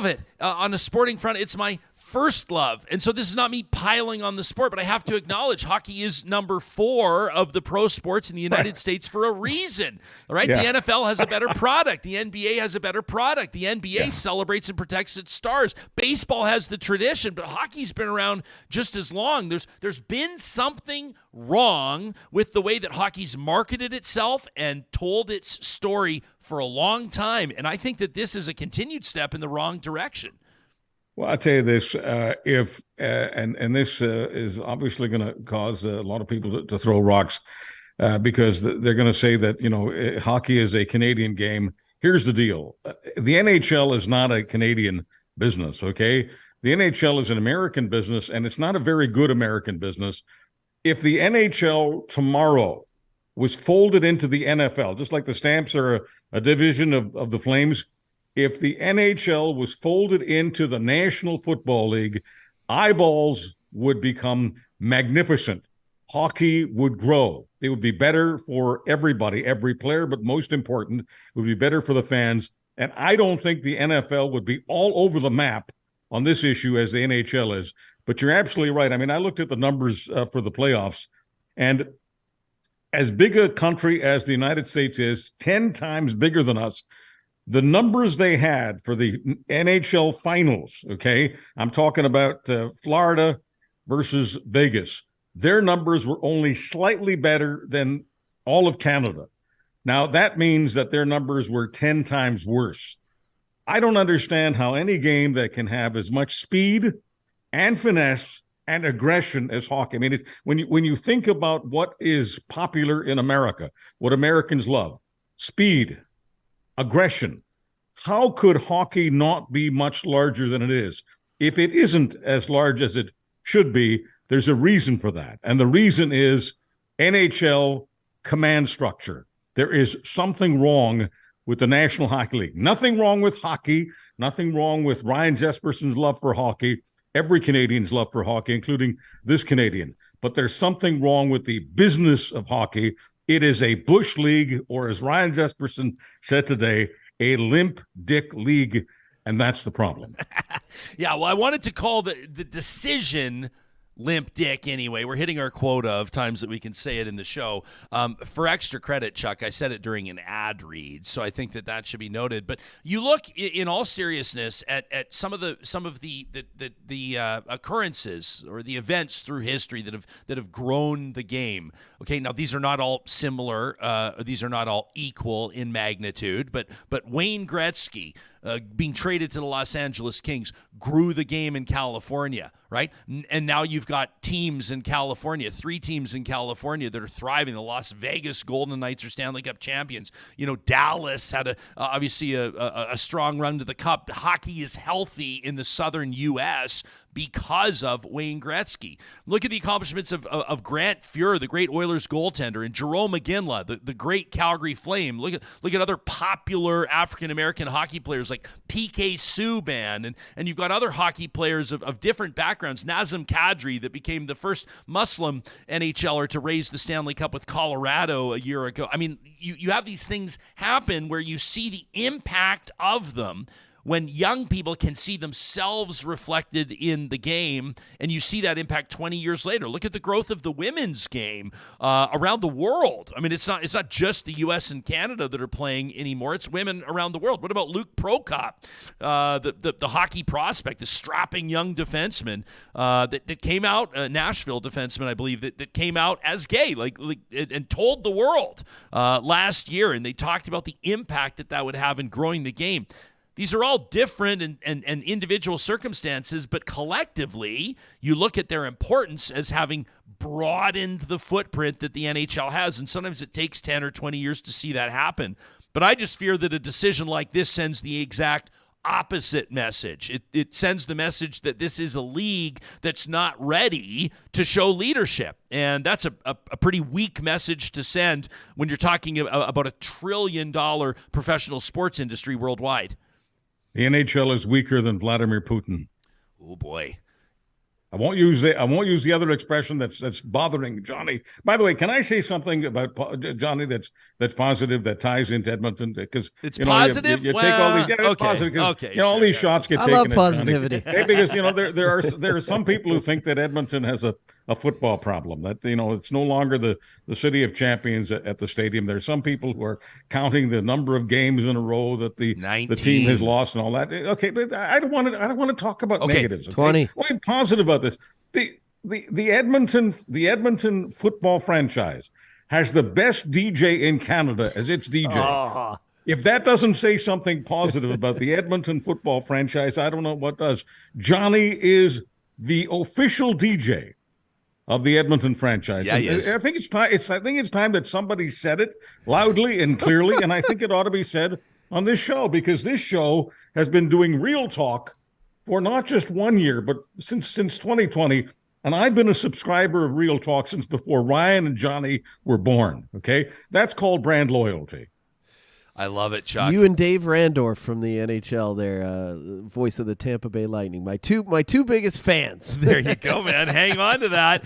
it. On a sporting front, it's my first love. And so this is not me piling on the sport, but I have to acknowledge hockey is number 4 of the pro sports in the United States for a reason. All right. Yeah. The NFL has a better product. The NBA has a better product. The NBA celebrates and protects its stars. Baseball has the tradition, but hockey's been around just as long. There's been something wrong with the way that hockey's marketed itself and told its story for a long time. And I think that this is a continued step in the wrong direction. Well, I'll tell you this, this is obviously going to cause a lot of people to throw rocks because they're going to say that, hockey is a Canadian game. Here's the deal. The NHL is not a Canadian business, okay? The NHL is an American business, and it's not a very good American business. If the NHL tomorrow was folded into the NFL, just like the Stamps are a division of the Flames, if the NHL was folded into the National Football League, eyeballs would become magnificent. Hockey would grow. It would be better for everybody, every player, but most important, it would be better for the fans. And I don't think the NFL would be all over the map on this issue as the NHL is. But you're absolutely right. I mean, I looked at the numbers for the playoffs, and as big a country as the United States is, 10 times bigger than us, the numbers they had for the NHL finals, okay? I'm talking about Florida versus Vegas. Their numbers were only slightly better than all of Canada. Now, that means that their numbers were 10 times worse. I don't understand how any game that can have as much speed and finesse and aggression as hockey. I mean, when you think about what is popular in America, what Americans love, speed, aggression, how could hockey not be much larger than it is? If it isn't as large as it should be, there's a reason for that. And the reason is NHL command structure. There is something wrong with the National Hockey League. Nothing wrong with hockey, nothing wrong with Ryan Jesperson's love for hockey, every Canadian's love for hockey, including this Canadian. But there's something wrong with the business of hockey. It is a bush league, or as Ryan Jesperson said today, a limp dick league, and that's the problem. Yeah, well, I wanted to call the decision limp dick anyway. We're hitting our quota of times that we can say it in the show. For extra credit, Chuck, I said it during an ad read, so I think that should be noted. But you look, in all seriousness, at some of the occurrences or the events through history that have grown the game. Okay, now these are not all similar. These are not all equal in magnitude. But Wayne Gretzky being traded to the Los Angeles Kings grew the game in California, right? And now you've got teams in California, 3 teams in California that are thriving. The Las Vegas Golden Knights are Stanley Cup champions. You know, Dallas had obviously a strong run to the Cup. Hockey is healthy in the southern U.S. because of Wayne Gretzky. Look at the accomplishments of Grant Fuhr, the great Oilers goaltender, and Jarome Iginla, the great Calgary Flame. Look at other popular African-American hockey players like P.K. Subban, and you've got other hockey players of different backgrounds. Nazem Kadri, that became the first Muslim NHLer to raise the Stanley Cup with Colorado a year ago. I mean, you have these things happen where you see the impact of them when young people can see themselves reflected in the game, and you see that impact 20 years later. Look at the growth of the women's game around the world. I mean, it's not just the U.S. and Canada that are playing anymore. It's women around the world. What about Luke Prokop, the hockey prospect, the strapping young defenseman that came out, Nashville defenseman, I believe, that came out as gay, and told the world last year, and they talked about the impact that would have in growing the game. These are all different and individual circumstances, but collectively, you look at their importance as having broadened the footprint that the NHL has, and sometimes it takes 10 or 20 years to see that happen. But I just fear that a decision like this sends the exact opposite message. It sends the message that this is a league that's not ready to show leadership. And that's a pretty weak message to send when you're talking about $1 trillion professional sports industry worldwide. The NHL is weaker than Vladimir Putin. Oh boy. I won't use the other expression that's bothering Johnny. By the way, can I say something about Johnny that's positive, that ties into Edmonton? Because it's positive. You take all these. Yeah, okay. Positive. Okay. All these shots get taken. I love positivity. Because there are some people who think that Edmonton has a football problem. That it's no longer the city of champions at the stadium. There are some people who are counting the number of games in a row that the team has lost and all that. Okay, but I don't want to talk about negatives. Okay? 20. I'm positive about this. The Edmonton football franchise has the best DJ in Canada as its DJ. Oh. If that doesn't say something positive about the Edmonton football franchise, I don't know what does. Johnny is the official DJ of the Edmonton franchise. Yeah, yes. I think it's time that somebody said it loudly and clearly, and I think it ought to be said on this show, because this show has been doing real talk for not just 1 year, but since 2020. And I've been a subscriber of Real Talk since before Ryan and Johnny were born. Okay, that's called brand loyalty. I love it, Chuck. You and Dave Randorf from the NHL there, voice of the Tampa Bay Lightning. My two biggest fans. There you go, man. Hang on to that.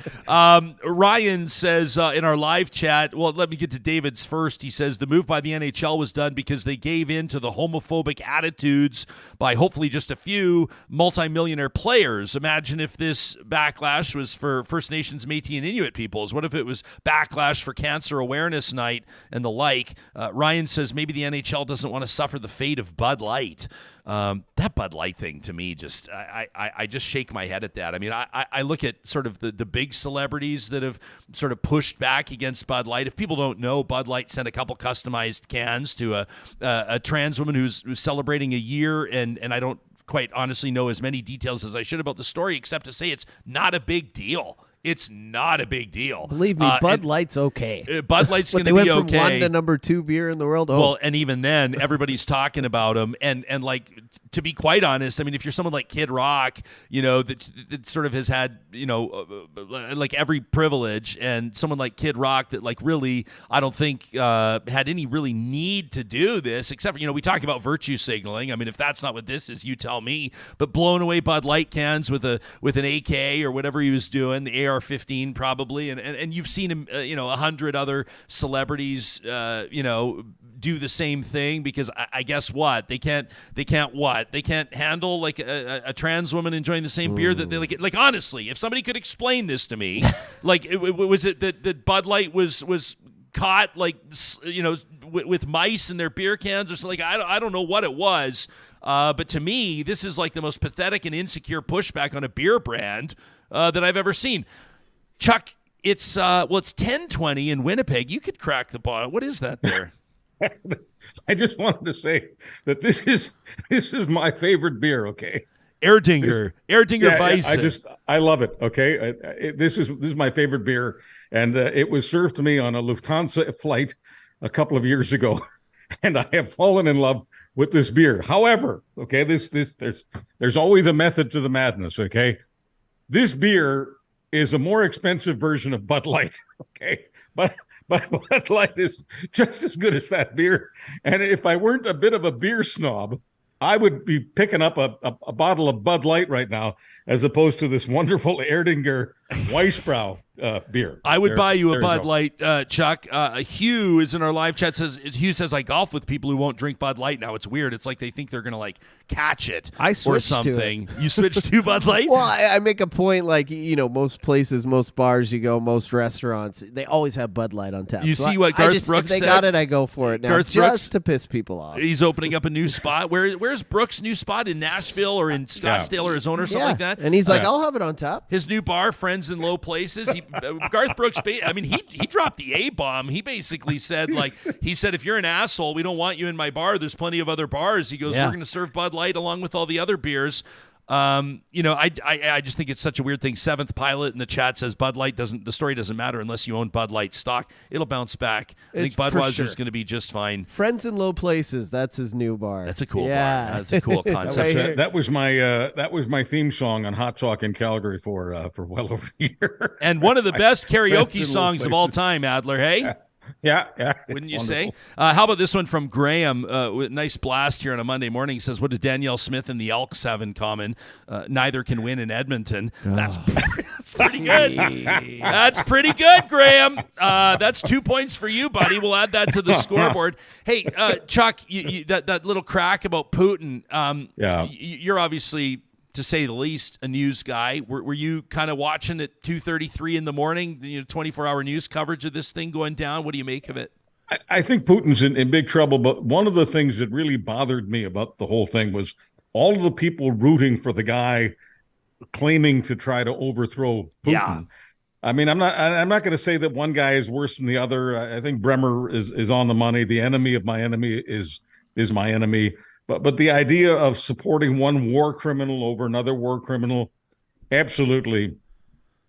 Ryan says in our live chat, well, let me get to David's first. He says the move by the NHL was done because they gave in to the homophobic attitudes by hopefully just a few multimillionaire players. Imagine if this backlash was for First Nations, Métis, and Inuit peoples. What if it was backlash for Cancer Awareness Night and the like? Ryan says maybe the NHL doesn't want to suffer the fate of Bud Light. That Bud Light thing to me, just I just shake my head at that. I mean, I look at sort of the big celebrities that have sort of pushed back against Bud Light. If people don't know, Bud Light sent a couple customized cans to a trans woman who's celebrating a year, and I don't quite honestly know as many details as I should about the story, except to say it's not a big deal. It's not a big deal. Believe me, Bud Light's okay. Bud Light's going to be okay. They went from 1 to number 2 beer in the world. Oh. Well, and even then, everybody's talking about them. And like, to be quite honest, I mean, if you're someone like Kid Rock, that sort of has had, like every privilege, and someone like Kid Rock that like really, I don't think had any really need to do this, except for, we talk about virtue signaling. I mean, if that's not what this is, you tell me. But blowing away Bud Light cans with an AK or whatever he was doing, the AR-15 probably, and you've seen him, 100 other celebrities, do the same thing, because I guess what they can't handle like a trans woman enjoying the same beer that they like. Honestly, if somebody could explain this to me, like was it that Bud Light was caught like with mice in their beer cans or something? Like I don't know what it was, but to me this is like the most pathetic and insecure pushback on a beer brand that I've ever seen. Chuck, it's 10:20 in Winnipeg. You could crack the bottle. What is that there? I just wanted to say that this is my favorite beer. Okay, Erdinger Weiss. I love it. Okay, this is my favorite beer, and it was served to me on a Lufthansa flight a couple of years ago, and I have fallen in love with this beer. However, okay, there's always a method to the madness. Okay. This beer is a more expensive version of Bud Light, okay? But Bud Light is just as good as that beer. And if I weren't a bit of a beer snob, I would be picking up a bottle of Bud Light right now, as opposed to this wonderful Erdinger Weissbrau beer. I would buy you a Bud Light, Chuck. Hugh is in our live chat. Hugh says, I golf with people who won't drink Bud Light now. It's weird. It's like they think they're going to like catch it or something. You switched to Bud Light? Well, I make a point, like, most places, most bars you go, most restaurants, they always have Bud Light on tap. You see what Garth Brooks said? If they got it, I go for it now, Garth just Brooks, to piss people off. He's opening up a new spot. Where's Brooks' new spot? In Nashville or in Scottsdale, Arizona or something like that? And he's like, I'll have it on tap. His new bar, Friends in Low Places. Garth Brooks, he dropped the A-bomb. He basically said, if you're an asshole, we don't want you in my bar. There's plenty of other bars. He goes, we're going to serve Bud Light along with all the other beers. I just think it's such a weird thing. Seventh Pilot in the chat says the story doesn't matter unless you own Bud Light stock. It'll bounce back. I think Budweiser's going to be just fine. Friends in Low Places, that's his new bar. That's a cool bar. That's a cool concept. That was my theme song on Hot Talk in Calgary for well over a year. And one of the best karaoke songs of all time, Adler, hey? Yeah. Wouldn't you say? How about this one from Graham? Nice blast here on a Monday morning. He says, what did Danielle Smith and the Elks have in common? Neither can win in Edmonton. That's pretty good. That's pretty good, Graham. That's 2 points for you, buddy. We'll add that to the scoreboard. Hey, Chuck, that little crack about Putin. You're obviously, to say the least, a news guy. Were you kind of watching at 2:33 in the morning, 24-hour news coverage of this thing going down? What do you make of it? I think Putin's in big trouble, but one of the things that really bothered me about the whole thing was all of the people rooting for the guy claiming to try to overthrow Putin. Yeah. I mean, I'm not going to say that one guy is worse than the other. I think Bremmer is on the money. The enemy of my enemy is my enemy. But the idea of supporting one war criminal over another war criminal, absolutely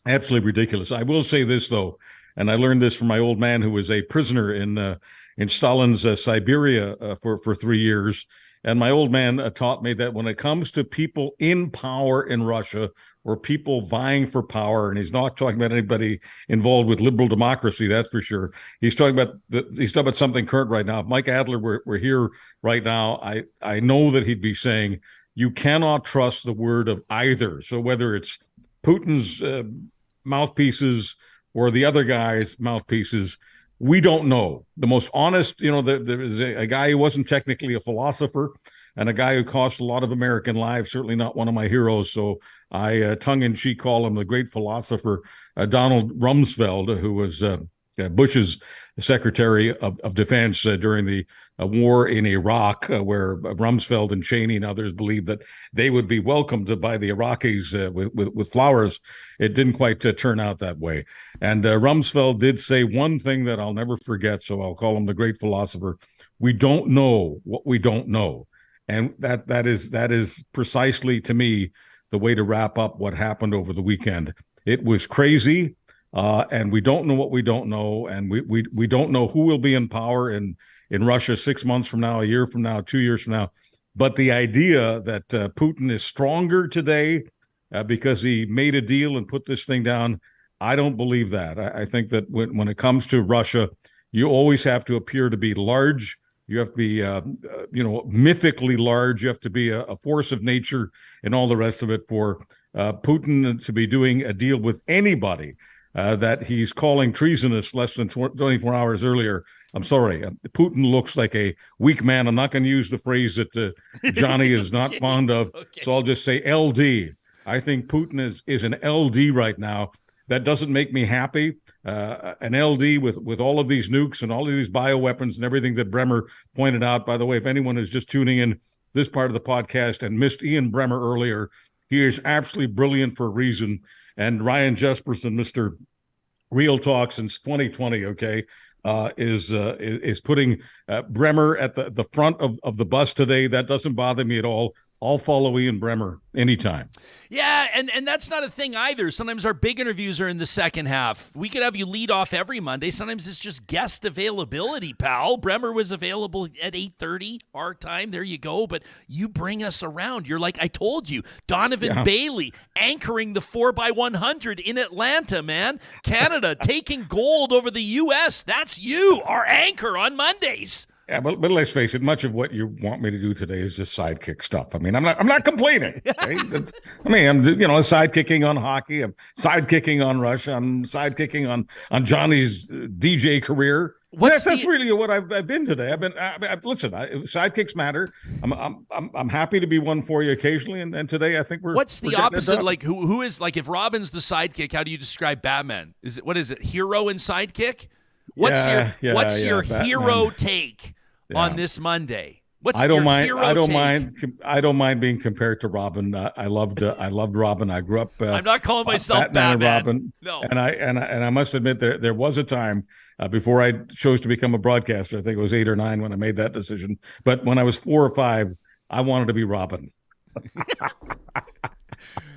ridiculous. I will say this, though, and I learned this from my old man who was a prisoner in Stalin's Siberia for 3 years. And my old man taught me that when it comes to people in power in Russia or people vying for power, and he's not talking about anybody involved with liberal democracy, that's for sure. He's talking about something current right now. If Mike Adler were here right now, I know that he'd be saying you cannot trust the word of either. So whether it's Putin's mouthpieces or the other guy's mouthpieces, we don't know. The most honest, there is a guy who wasn't technically a philosopher and a guy who cost a lot of American lives, certainly not one of my heroes. So I tongue-in-cheek call him the great philosopher, Donald Rumsfeld, who was Bush's Secretary of Defense during the war in Iraq, where Rumsfeld and Cheney and others believed that they would be welcomed by the Iraqis with flowers. It didn't quite turn out that way. And Rumsfeld did say one thing that I'll never forget, so I'll call him the great philosopher. We don't know what we don't know. And that is precisely, to me, the way to wrap up what happened over the weekend. It was crazy. And we don't know what we don't know, and we don't know who will be in power in Russia 6 months from now, a year from now, 2 years from now. But the idea that Putin is stronger today because he made a deal and put this thing down, I don't believe that. I think that when it comes to Russia, you always have to appear to be large. You have to be, mythically large. You have to be a force of nature and all the rest of it for Putin to be doing a deal with anybody that he's calling treasonous less than 24 hours earlier. I'm sorry. Putin looks like a weak man. I'm not going to use the phrase that Johnny is not fond of. Okay. So I'll just say LD. I think Putin is an LD right now. That doesn't make me happy. An LD with all of these nukes and all of these bioweapons and everything that Bremmer pointed out. By the way, if anyone is just tuning in this part of the podcast and missed Ian Bremmer earlier, he is absolutely brilliant for a reason. And Ryan Jesperson, Mr. Real Talk since 2020, okay, is putting Bremmer at the front of the bus today. That doesn't bother me at all. I'll follow Ian Bremmer anytime. Yeah, and that's not a thing either. Sometimes our big interviews are in the second half. We could have you lead off every Monday. Sometimes it's just guest availability, pal. Bremmer was available at 8:30 our time. There you go. But you bring us around. You're like I told you, Donovan Bailey anchoring the 4x100 in Atlanta, man. Canada taking gold over the U.S. That's you, our anchor on Mondays. Yeah, but let's face it. Much of what you want me to do today is just sidekick stuff. I mean, I'm not complaining. Right? I mean, I'm sidekicking on hockey. I'm sidekicking on Russia. I'm sidekicking on Johnny's DJ career. That's really what I've been today. Listen. Sidekicks matter. I'm happy to be one for you occasionally, and today I think we're. What's the opposite? Like who is like if Robin's the sidekick? How do you describe Batman? What is it? Hero and sidekick? What's your hero take on this Monday? I don't mind being compared to Robin. I loved Robin. I grew up. I'm not calling myself Batman. Robin. No. And I must admit there was a time before I chose to become a broadcaster. I think it was 8 or 9 when I made that decision. But when I was 4 or 5, I wanted to be Robin.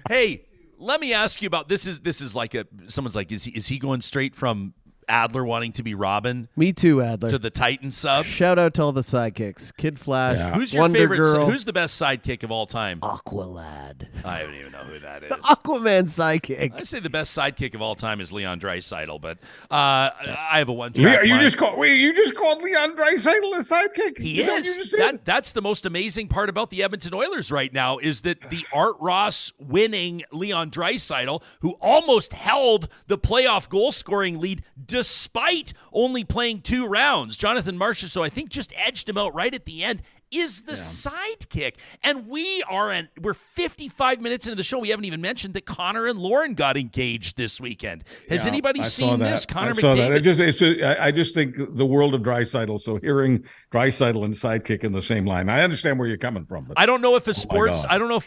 Hey, let me ask you about this. Is like someone's like, is he going straight from Adler wanting to be Robin? Me too, Adler. To the Titan sub. Shout out to all the sidekicks. Kid Flash, Who's your Wonder favorite? Girl. Who's the best sidekick of all time? Aqualad. I don't even know who that is. Aquaman sidekick. I say the best sidekick of all time is Leon Draisaitl, but I have a one-track you just called Leon Draisaitl a sidekick? He is. That's the most amazing part about the Edmonton Oilers right now is that the Art Ross winning Leon Draisaitl, who almost held the playoff goal-scoring lead despite only playing 2 rounds. Jonathan Marchessault, I think, just edged him out right at the end, is the sidekick. And we're 55 minutes into the show. We haven't even mentioned that Connor and Lauren got engaged this weekend. Has anybody seen this? Connor McDavid? I just think the world of Draisaitl. So hearing Draisaitl and sidekick in the same line, I understand where you're coming from. But, I don't know if a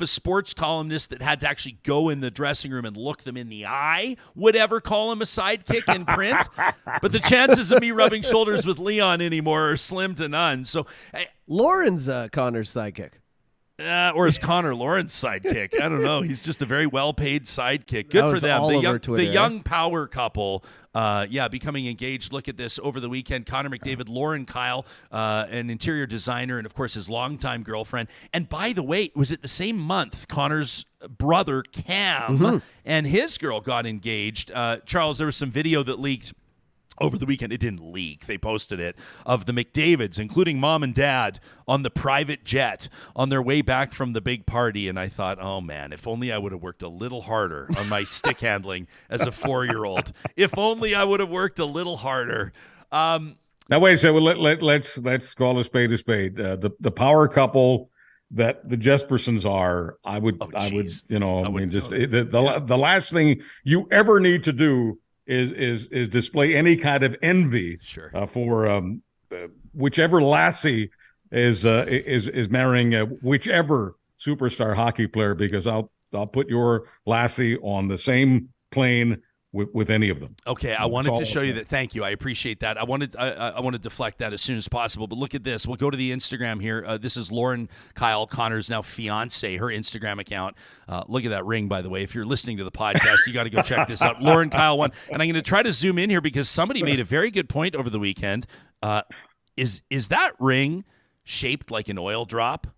sports columnist that had to actually go in the dressing room and look them in the eye would ever call him a sidekick in print. But the chances of me rubbing shoulders with Leon anymore are slim to none. So. Lauren's Connor's sidekick. Or is Connor Lawrence sidekick? I don't know. He's just a very well-paid sidekick. Good for them. The young power couple, becoming engaged. Look at this over the weekend. Connor McDavid, Lauren Kyle, an interior designer, and, of course, his longtime girlfriend. And, by the way, was it the same month Connor's brother, Cam, and his girl got engaged? Charles, there was some video that leaked over the weekend. It didn't leak. They posted it, of the McDavids, including mom and dad, on the private jet on their way back from the big party. And I thought, oh, man, if only I would have worked a little harder on my stick handling as a 4-year-old. If only I would have worked a little harder. Now, wait a second. Let's call a spade a spade. The power couple that the Jespersons are, I would, the last thing you ever need to do is display any kind of envy for whichever lassie is marrying whichever superstar hockey player, because I'll put your lassie on the same plane with any of them. Okay, I wanted to show you that. Thank you. I appreciate that. I wanted to deflect that as soon as possible. But look at this. We'll go to the Instagram here. This is Lauren Kyle, Connor's now fiance, her Instagram account. Look at that ring, by the way. If you're listening to the podcast, you got to go check this out. Lauren Kyle 1. And I'm going to try to zoom in here because somebody made a very good point over the weekend. Is that ring shaped like an oil drop?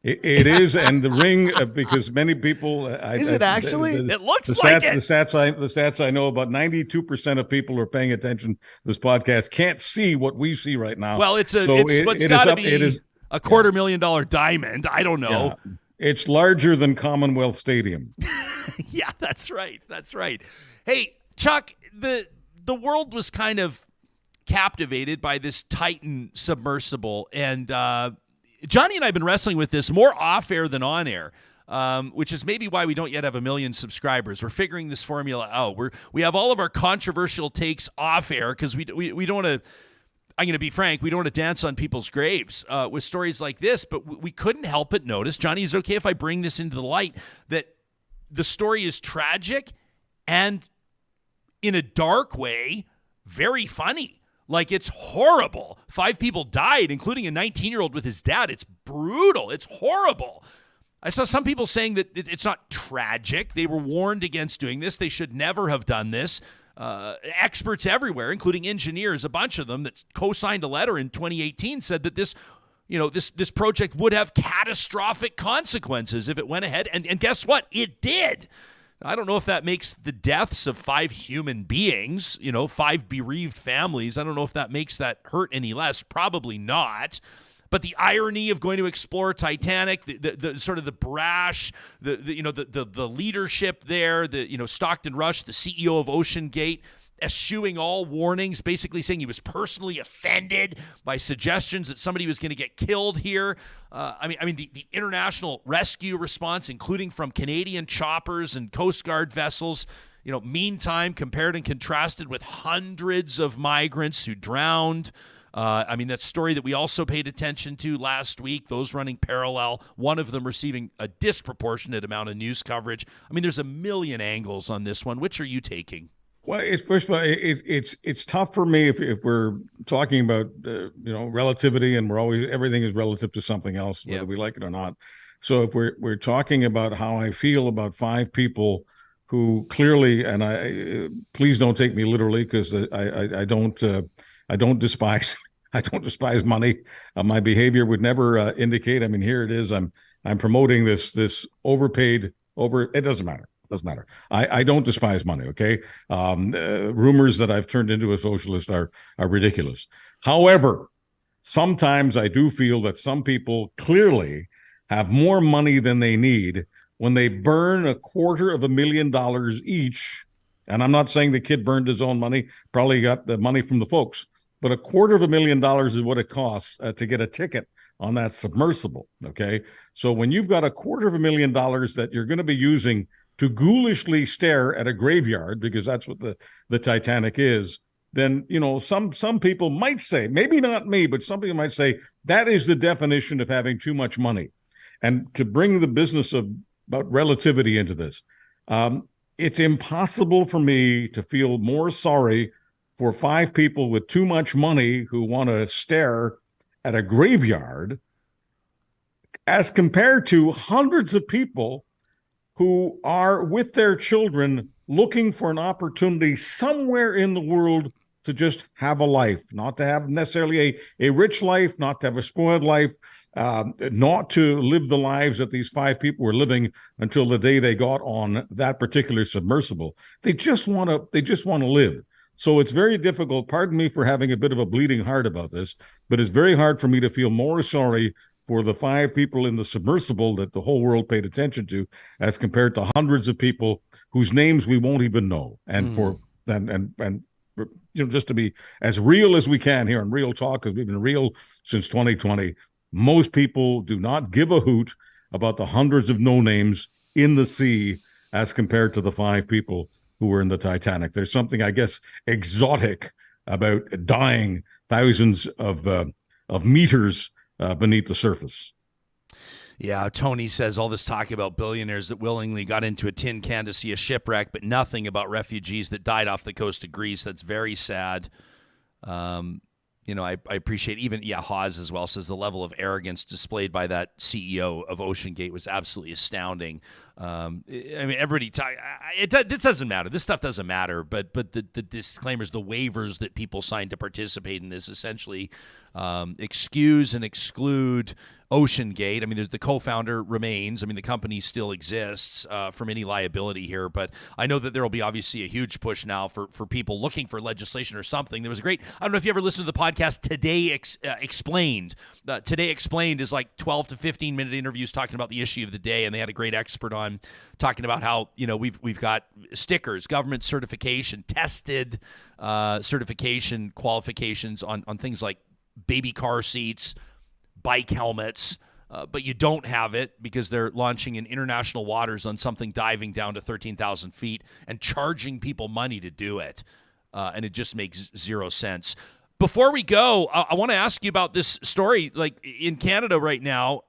It is, and the ring, because many people... Is it actually? It looks like it. The stats I know, about 92% of people who are paying attention to this podcast can't see what we see right now. Well, it's got to be a $250,000 diamond. I don't know. Yeah. It's larger than Commonwealth Stadium. Yeah, that's right. That's right. Hey, Chuck, the world was kind of captivated by this Titan submersible, and Johnny and I have been wrestling with this more off-air than on-air, which is maybe why we don't yet have 1 million subscribers. We're figuring this formula out. We have all of our controversial takes off-air because we don't want to, I'm going to be frank, we don't want to dance on people's graves with stories like this, but we couldn't help but notice, Johnny, is it okay if I bring this into the light, that the story is tragic and, in a dark way, very funny. Like, it's horrible. 5 people died, including a 19-year-old with his dad. It's brutal. It's horrible. I saw some people saying that it's not tragic. They were warned against doing this. They should never have done this. Experts everywhere, including engineers, a bunch of them that co-signed a letter in 2018, said that this project would have catastrophic consequences if it went ahead. And guess what? It did. I don't know if that makes the deaths of 5 human beings, 5 bereaved families, I don't know if that makes that hurt any less. Probably not. But the irony of going to explore Titanic, the sort of the brash, the leadership there, Stockton Rush, the CEO of Ocean Gate, eschewing all warnings, basically saying he was personally offended by suggestions that somebody was going to get killed here. The international rescue response, including from Canadian choppers and Coast Guard vessels, meantime compared and contrasted with hundreds of migrants who drowned. That story that we also paid attention to last week, those running parallel, one of them receiving a disproportionate amount of news coverage. There's a million angles on this one. Which are you taking? Well, first of all, it's tough for me if we're talking about relativity, and everything is relative to something else, whether we like it or not. So if we're talking about how I feel about 5 people who clearly, and please don't take me literally, because I don't despise money. My behavior would never indicate. Here it is. I'm promoting this overpaid. It doesn't matter. Doesn't matter. I don't despise money, okay? Rumors that I've turned into a socialist are ridiculous. However, sometimes I do feel that some people clearly have more money than they need when they burn $250,000 each. And I'm not saying the kid burned his own money, probably got the money from the folks, but $250,000 is what it costs to get a ticket on that submersible, okay? So when you've got $250,000 that you're going to be using to ghoulishly stare at a graveyard, because that's what the Titanic is, then, some people might say, maybe not me, but some people might say that is the definition of having too much money. And to bring the business about relativity into this, it's impossible for me to feel more sorry for 5 people with too much money who want to stare at a graveyard as compared to hundreds of people who are with their children looking for an opportunity somewhere in the world to just have a life, not to have necessarily a rich life, not to have a spoiled life, not to live the lives that these 5 people were living until the day they got on that particular submersible. They just want to live. So it's very difficult. Pardon me for having a bit of a bleeding heart about this, but it's very hard for me to feel more sorry for the 5 people in the submersible that the whole world paid attention to, as compared to hundreds of people whose names we won't even know. And just to be as real as we can here on Real Talk, because we've been real since 2020, most people do not give a hoot about the hundreds of no names in the sea as compared to the 5 people who were in the Titanic. There's something, I guess, exotic about dying thousands of meters beneath the surface. Yeah, Tony says all this talk about billionaires that willingly got into a tin can to see a shipwreck, but nothing about refugees that died off the coast of Greece. That's very sad. I appreciate even, Hawes as well says the level of arrogance displayed by that CEO of OceanGate was absolutely astounding. Everybody this doesn't matter. This stuff doesn't matter, but the disclaimers, the waivers that people signed to participate in this essentially excuse and exclude OceanGate. There's the co-founder remains. The company still exists from any liability here, but I know that there will be obviously a huge push now for people looking for legislation or something. There was a great, I don't know if you ever listened to the podcast Today Explained. Today Explained is like 12 to 15 minute interviews talking about the issue of the day, and they had a great expert on talking about how we've got stickers, government certification, tested certification qualifications on things like baby car seats, bike helmets, but you don't have it because they're launching in international waters on something diving down to 13,000 feet and charging people money to do it. And it just makes zero sense. Before we go, I want to ask you about this story. Like in Canada right now,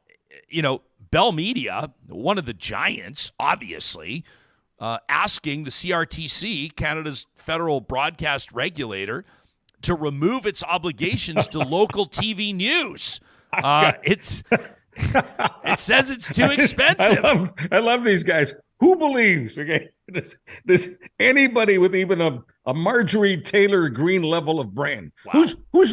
Bell Media, one of the giants, obviously, asking the CRTC, Canada's federal broadcast regulator, to remove its obligations to local TV news. It says it's too expensive. I love these guys. Who believes? Okay, this anybody with even a Marjorie Taylor Greene level of brain? Wow. Who's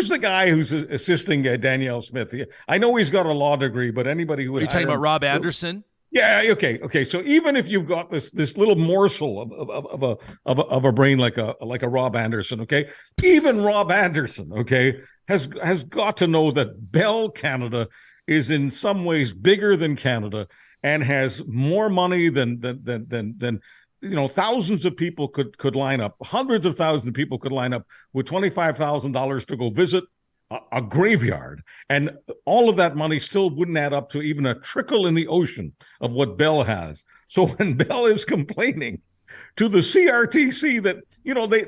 the guy who's assisting Danielle Smith? I know he's got a law degree, but anybody who are you talking about Rob Anderson? Yeah. Okay. So even if you've got this little morsel of a brain like a Rob Anderson, okay, even Rob Anderson, okay, has got to know that Bell Canada is in some ways bigger than Canada and has more money than thousands of people could line up, hundreds of thousands of people could line up with $25,000 to go visit a graveyard, and all of that money still wouldn't add up to even a trickle in the ocean of what Bell has. So when Bell is complaining to the CRTC that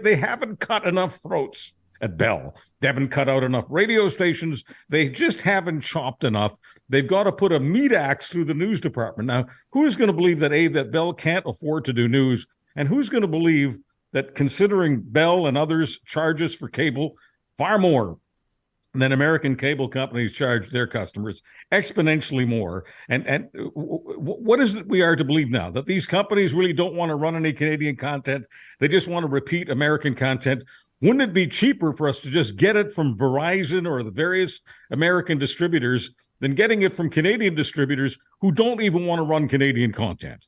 they haven't cut enough throats at Bell, they haven't cut out enough radio stations, they just haven't chopped enough, they've got to put a meat axe through the news department. Now, who's going to believe that Bell can't afford to do news, and who's going to believe that, considering Bell and others charges for cable far more than American cable companies charge their customers, exponentially more. And what is it we are to believe now? That these companies really don't want to run any Canadian content. They just want to repeat American content. Wouldn't it be cheaper for us to just get it from Verizon or the various American distributors than getting it from Canadian distributors who don't even want to run Canadian content?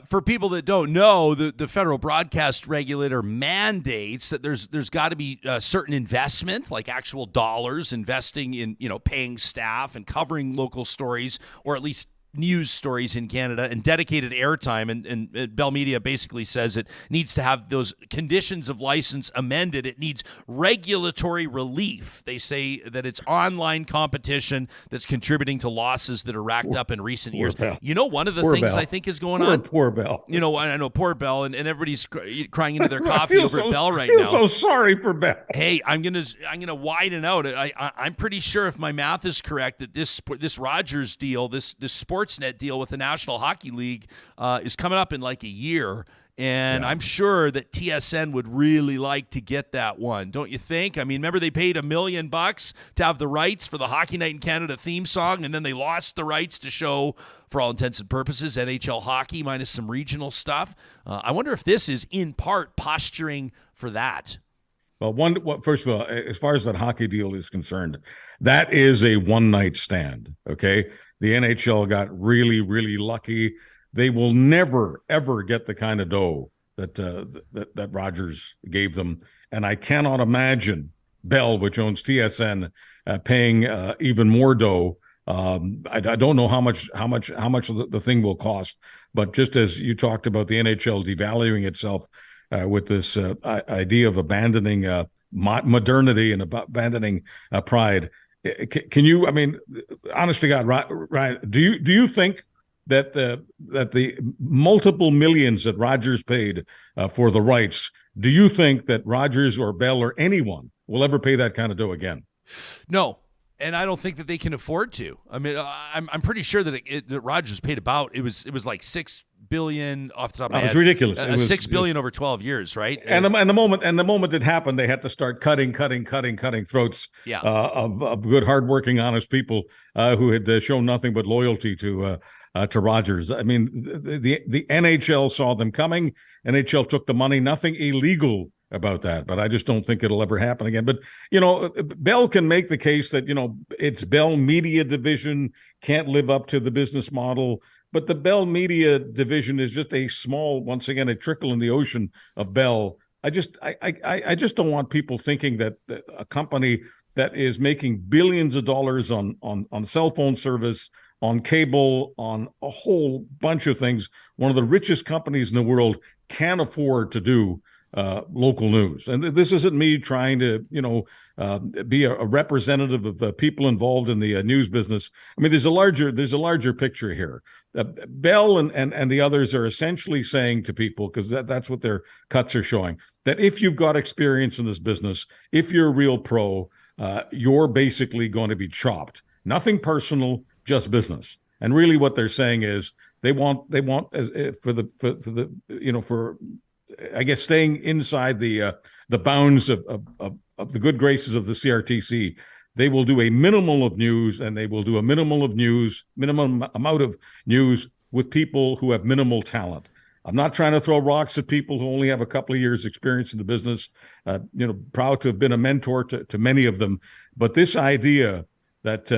For people that don't know, the federal broadcast regulator mandates that there's got to be a certain investment, like actual dollars investing in, paying staff and covering local stories, or at least news stories in Canada, and dedicated airtime. And Bell Media basically says it needs to have those conditions of license amended. It needs regulatory relief. They say that it's online competition that's contributing to losses that are racked up in recent years. Bell. One of the things Bell. I think is going on. Poor Bell. I know, poor Bell, and everybody's crying into their coffee over at Bell right now. I feel so sorry for Bell. Hey, I'm gonna widen out. I'm pretty sure, if my math is correct, that this Rogers deal, this sports Sportsnet deal with the National Hockey League is coming up in like a year. And I'm sure that TSN would really like to get that one, don't you think? I mean, remember they paid $1 million to have the rights for the Hockey Night in Canada theme song, and then they lost the rights to show, for all intents and purposes, NHL hockey minus some regional stuff. I wonder if this is in part posturing for that. Well, first of all, as far as that hockey deal is concerned, that is a one-night stand, okay? The NHL got really, really lucky. They will never, ever get the kind of dough that Rogers gave them. And I cannot imagine Bell, which owns TSN, paying even more dough. I don't know how much the thing will cost. But just as you talked about the NHL devaluing itself with this idea of abandoning modernity and abandoning pride, can you? I mean, honest to God, Ryan, do you think that the multiple millions that Rogers paid for the rights, do you think that Rogers or Bell or anyone will ever pay that kind of dough again? No, and I don't think that they can afford to. I mean, I'm pretty sure that that Rogers paid about it was like $6 billion off the top of my head. It was ridiculous. It was $6 billion over 12 years, right? And the moment it happened, they had to start cutting throats of good, hardworking, honest people who had shown nothing but loyalty to Rogers. I mean, the NHL saw them coming. NHL took the money. Nothing illegal about that, but I just don't think it'll ever happen again. But, Bell can make the case that, its Bell Media division can't live up to the business model, but the Bell Media division is just a small, once again, a trickle in the ocean of Bell. I just don't want people thinking that a company that is making billions of dollars on cell phone service, on cable, on a whole bunch of things, one of the richest companies in the world, can't afford to do local news. And this isn't me trying to, be a representative of the people involved in the news business. I mean, there's a larger picture here. Bell and the others are essentially saying to people, because that's what their cuts are showing, that if you've got experience in this business, if you're a real pro, you're basically going to be chopped. Nothing personal, just business. And really what they're saying is they want for I guess staying inside the bounds of the good graces of the CRTC, they will do a minimum of news, and they will do a minimum amount of news with people who have minimal talent. I'm not trying to throw rocks at people who only have a couple of years experience in the business, proud to have been a mentor to many of them. But this idea that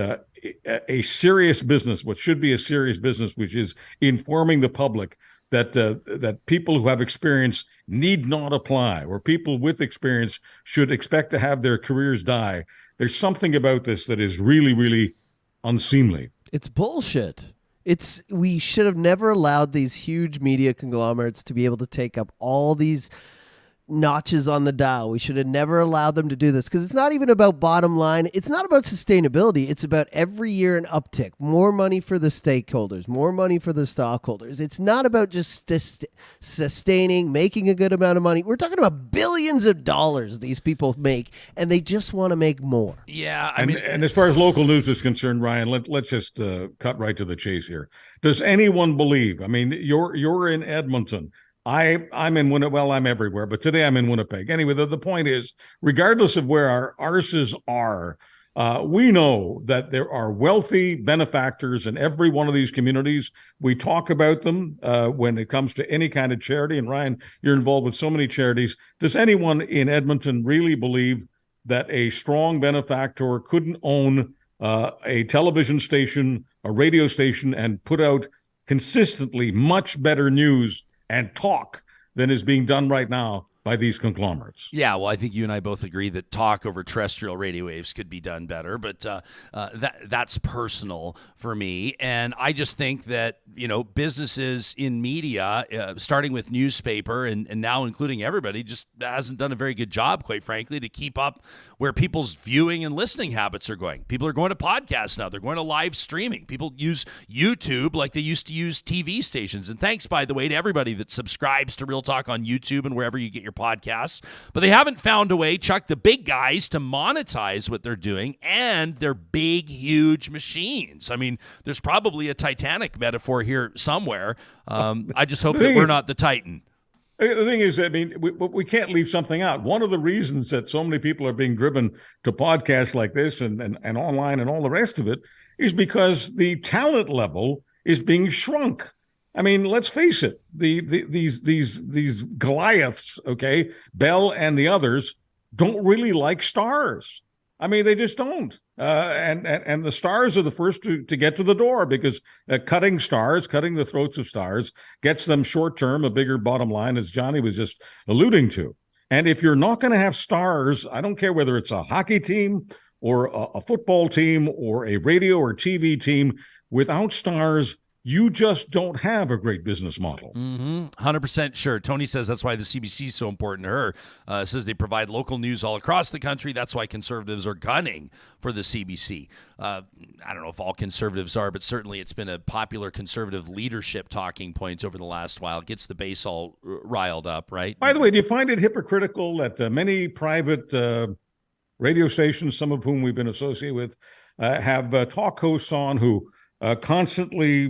a serious business, what should be a serious business, which is informing the public, that people who have experience need not apply, or people with experience should expect to have their careers die. There's something about this that is really, really unseemly. It's bullshit. We should have never allowed these huge media conglomerates to be able to take up all these notches on the dial. We should have never allowed them to do this, because it's not even about bottom line. It's not about sustainability. It's about every year an uptick, more money for the stakeholders, more money for the stockholders. It's not about just sustaining, making a good amount of money. We're talking about billions of dollars these people make, and they just want to make more. Yeah, and as far as local news is concerned, Ryan, let's just cut right to the chase here. Does anyone believe? I mean, you're in Edmonton. I'm in Winnipeg. Well, I'm everywhere, but today I'm in Winnipeg. Anyway, the point is, regardless of where our arses are, we know that there are wealthy benefactors in every one of these communities. We talk about them when it comes to any kind of charity. And Ryan, you're involved with so many charities. Does anyone in Edmonton really believe that a strong benefactor couldn't own a television station, a radio station, and put out consistently much better news and talk than is being done right now by these conglomerates? Yeah, well, I think you and I both agree that talk over terrestrial radio waves could be done better, but that's personal for me. And I just think that, businesses in media, starting with newspaper and now including everybody, just hasn't done a very good job, quite frankly, to keep up where people's viewing and listening habits are going. People are going to podcasts now. They're going to live streaming. People use YouTube like they used to use TV stations. And thanks, by the way, to everybody that subscribes to Real Talk on YouTube and wherever you get your podcasts, but they haven't found a way, Chuck, the big guys, to monetize what they're doing and their big, huge machines. I mean, there's probably a Titanic metaphor here somewhere. I just hope that we're not the Titan. The thing is, I mean, we can't leave something out. One of the reasons that so many people are being driven to podcasts like this and online and all the rest of it is because the talent level is being shrunk. I mean, let's face it, these Goliaths, okay, Bell and the others, don't really like stars. I mean, they just don't. And the stars are the first to get to the door because cutting the throats of stars gets them short-term, a bigger bottom line, as Johnny was just alluding to. And if you're not going to have stars, I don't care whether it's a hockey team or a football team or a radio or TV team, without stars, you just don't have a great business model. 100% sure. Tony says that's why the CBC is so important to her. Says they provide local news all across the country. That's why conservatives are gunning for the CBC. I don't know if all conservatives are, but certainly it's been a popular conservative leadership talking point over the last while. It gets the base all riled up, right? By the way, do you find it hypocritical that many private radio stations, some of whom we've been associated with, have talk hosts on who constantly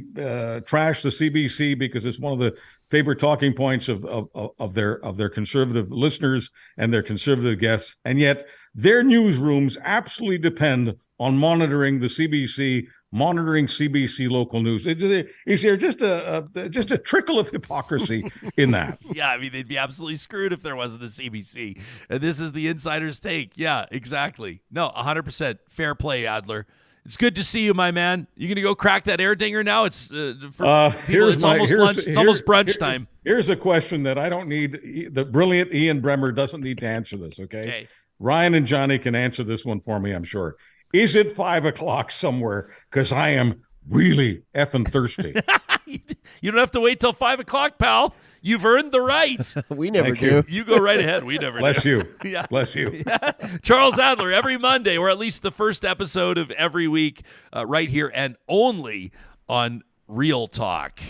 trash the CBC because it's one of the favorite talking points of their conservative listeners and their conservative guests, and yet their newsrooms absolutely depend on monitoring the CBC, monitoring CBC local news. Is there just a trickle of hypocrisy in that? Yeah, I mean, they'd be absolutely screwed if there wasn't a CBC. And this is the insider's take. Yeah, exactly. No, 100% fair play, Adler. It's good to see you, my man. You going to go crack that air dinger now? It's for people, it's almost lunch. It's almost brunch time. Here's a question that I don't need. The brilliant Ian Bremmer doesn't need to answer this, okay? Ryan and Johnny can answer this one for me, I'm sure. Is it 5 o'clock somewhere? Because I am really effing thirsty. You don't have to wait till 5 o'clock, pal. You've earned the right. We never do. You go right ahead. We never Bless do. you. Yeah. Bless you. Yeah. Charles Adler, every Monday, or at least the first episode of every week, right here and only on Real Talk.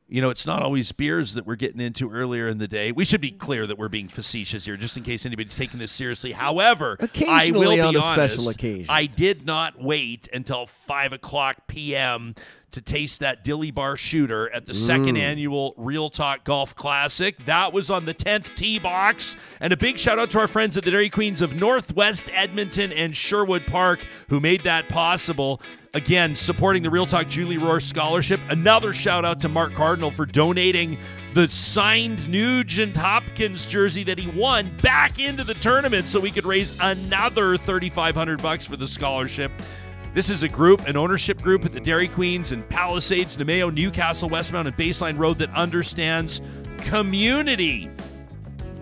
You know, it's not always beers that we're getting into earlier in the day. We should be clear that we're being facetious here, just in case anybody's taking this seriously. However, I will be on a honest, special occasion. I did not wait until 5 o'clock p.m. to taste that Dilly Bar shooter at the second annual Real Talk Golf Classic. That was on the 10th tee box. And a big shout out to our friends at the Dairy Queens of Northwest Edmonton and Sherwood Park who made that possible. Again, supporting the Real Talk Julie Rohr Scholarship. Another shout out to Mark Cardinal for donating the signed Nugent Hopkins jersey that he won back into the tournament so we could raise another $3,500 for the scholarship. This is a group, an ownership group at the Dairy Queens in Palisades, Nemeo, Newcastle, Westmount, and Baseline Road that understands community.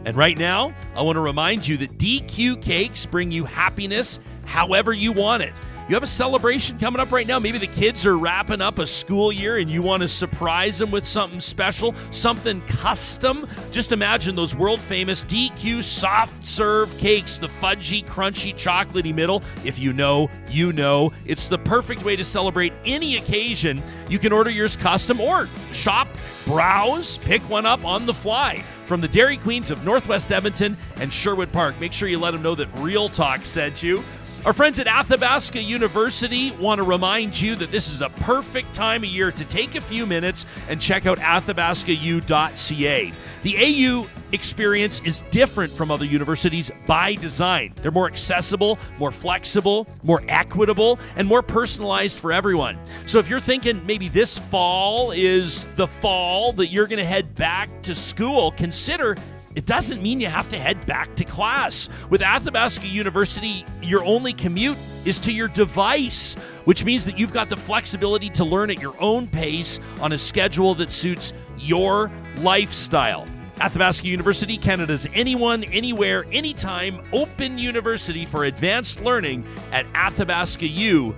And right now, I want to remind you that DQ Cakes bring you happiness however you want it. You have a celebration coming up right now. Maybe the kids are wrapping up a school year and you want to surprise them with something special, something custom. Just imagine those world-famous DQ soft serve cakes, the fudgy, crunchy, chocolatey middle. If you know, you know. It's the perfect way to celebrate any occasion. You can order yours custom or shop, browse, pick one up on the fly. From the Dairy Queens of Northwest Edmonton and Sherwood Park. Make sure you let them know that Real Talk sent you. Our friends at Athabasca University want to remind you that this is a perfect time of year to take a few minutes and check out athabascau.ca. The AU experience is different from other universities by design. They're more accessible, more flexible, more equitable, and more personalized for everyone. So if you're thinking maybe this fall is the fall that you're going to head back to school, consider it doesn't mean you have to head back to class. With Athabasca University, your only commute is to your device, which means that you've got the flexibility to learn at your own pace on a schedule that suits your lifestyle. Athabasca University, Canada's anyone, anywhere, anytime open university for advanced learning at athabascau.ca.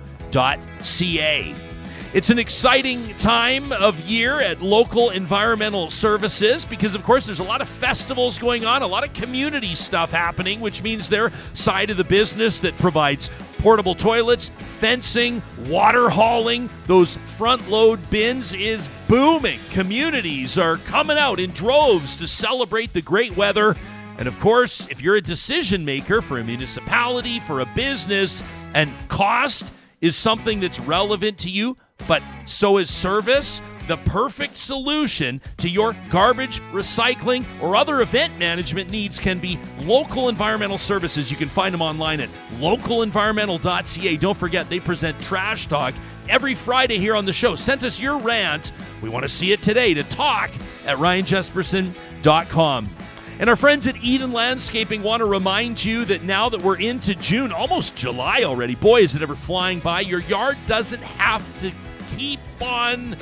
It's an exciting time of year at local environmental services because, of course, there's a lot of festivals going on, a lot of community stuff happening, which means their side of the business that provides portable toilets, fencing, water hauling, those front load bins is booming. Communities are coming out in droves to celebrate the great weather And of course, if you're a decision maker for a municipality, for a business, and cost is something that's relevant to you, but so is service, the perfect solution to your garbage, recycling, or other event management needs can be local environmental services. You can find them online at localenvironmental.ca. Don't forget, they present Trash Talk every Friday here on the show. Send us your rant. We want to see it today to talk at ryanjesperson.com. And our friends at Eden Landscaping want to remind you that now that we're into June, almost July already, boy, is it ever flying by, your yard doesn't have to keep on,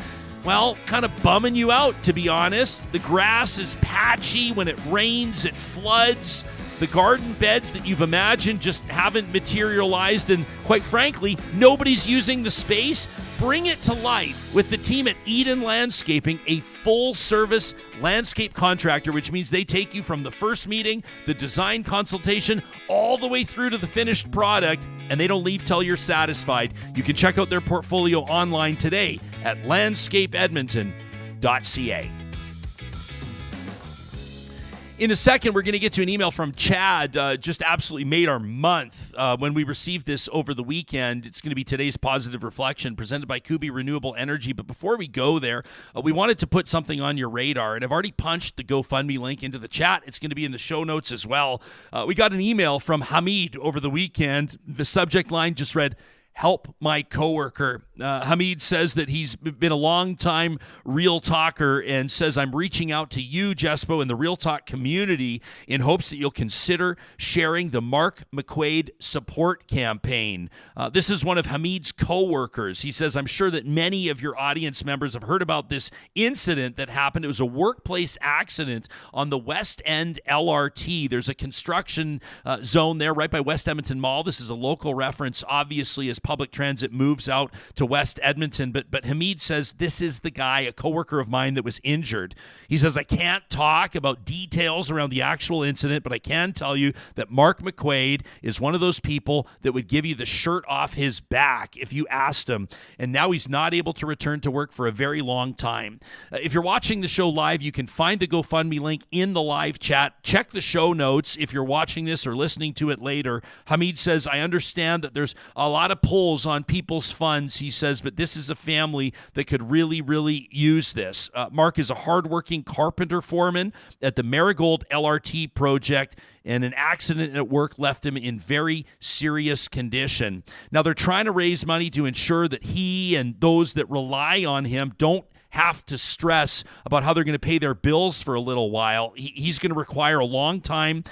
well, kind of bumming you out, to be honest. The grass is patchy. When it rains, it floods. The garden beds that you've imagined just haven't materialized, and quite frankly, nobody's using the space. Bring it to life with the team at Eden Landscaping, a full-service landscape contractor, which means they take you from the first meeting, the design consultation, all the way through to the finished product, and they don't leave till you're satisfied. You can check out their portfolio online today at landscapeedmonton.ca. In a second, we're going to get to an email from Chad. Just absolutely made our month when we received this over the weekend. It's going to be today's positive reflection presented by Kuby Renewable Energy. But before we go there, we wanted to put something on your radar. And I've already punched the GoFundMe link into the chat. It's going to be in the show notes as well. We got an email from Hamid over the weekend. The subject line just read, "Help my coworker." Hamid says that he's been a long-time Real Talker and says, "I'm reaching out to you, Jasper, and the Real Talk community in hopes that you'll consider sharing the Mark McQuaid support campaign." This is one of Hamid's coworkers. He says, "I'm sure that many of your audience members have heard about this incident that happened. It was a workplace accident on the West End LRT. There's a construction zone there right by West Edmonton Mall. This is a local reference, obviously, as public transit moves out to West Edmonton. But Hamid says, this is the guy, a coworker of mine, that was injured. He says, I can't talk about details around the actual incident, but I can tell you that Mark McQuaid is one of those people that would give you the shirt off his back if you asked him. And now he's not able to return to work for a very long time." If you're watching the show live, you can find the GoFundMe link in the live chat. Check the show notes if you're watching this or listening to it later. Hamid says, "I understand that there's a lot of pulls on people's funds," he says, "but this is a family that could really, really use this." Mark is a hardworking carpenter foreman at the Marigold LRT project, and an accident at work left him in very serious condition. Now, they're trying to raise money to ensure that he and those that rely on him don't have to stress about how they're going to pay their bills for a little while. He's going to require a long time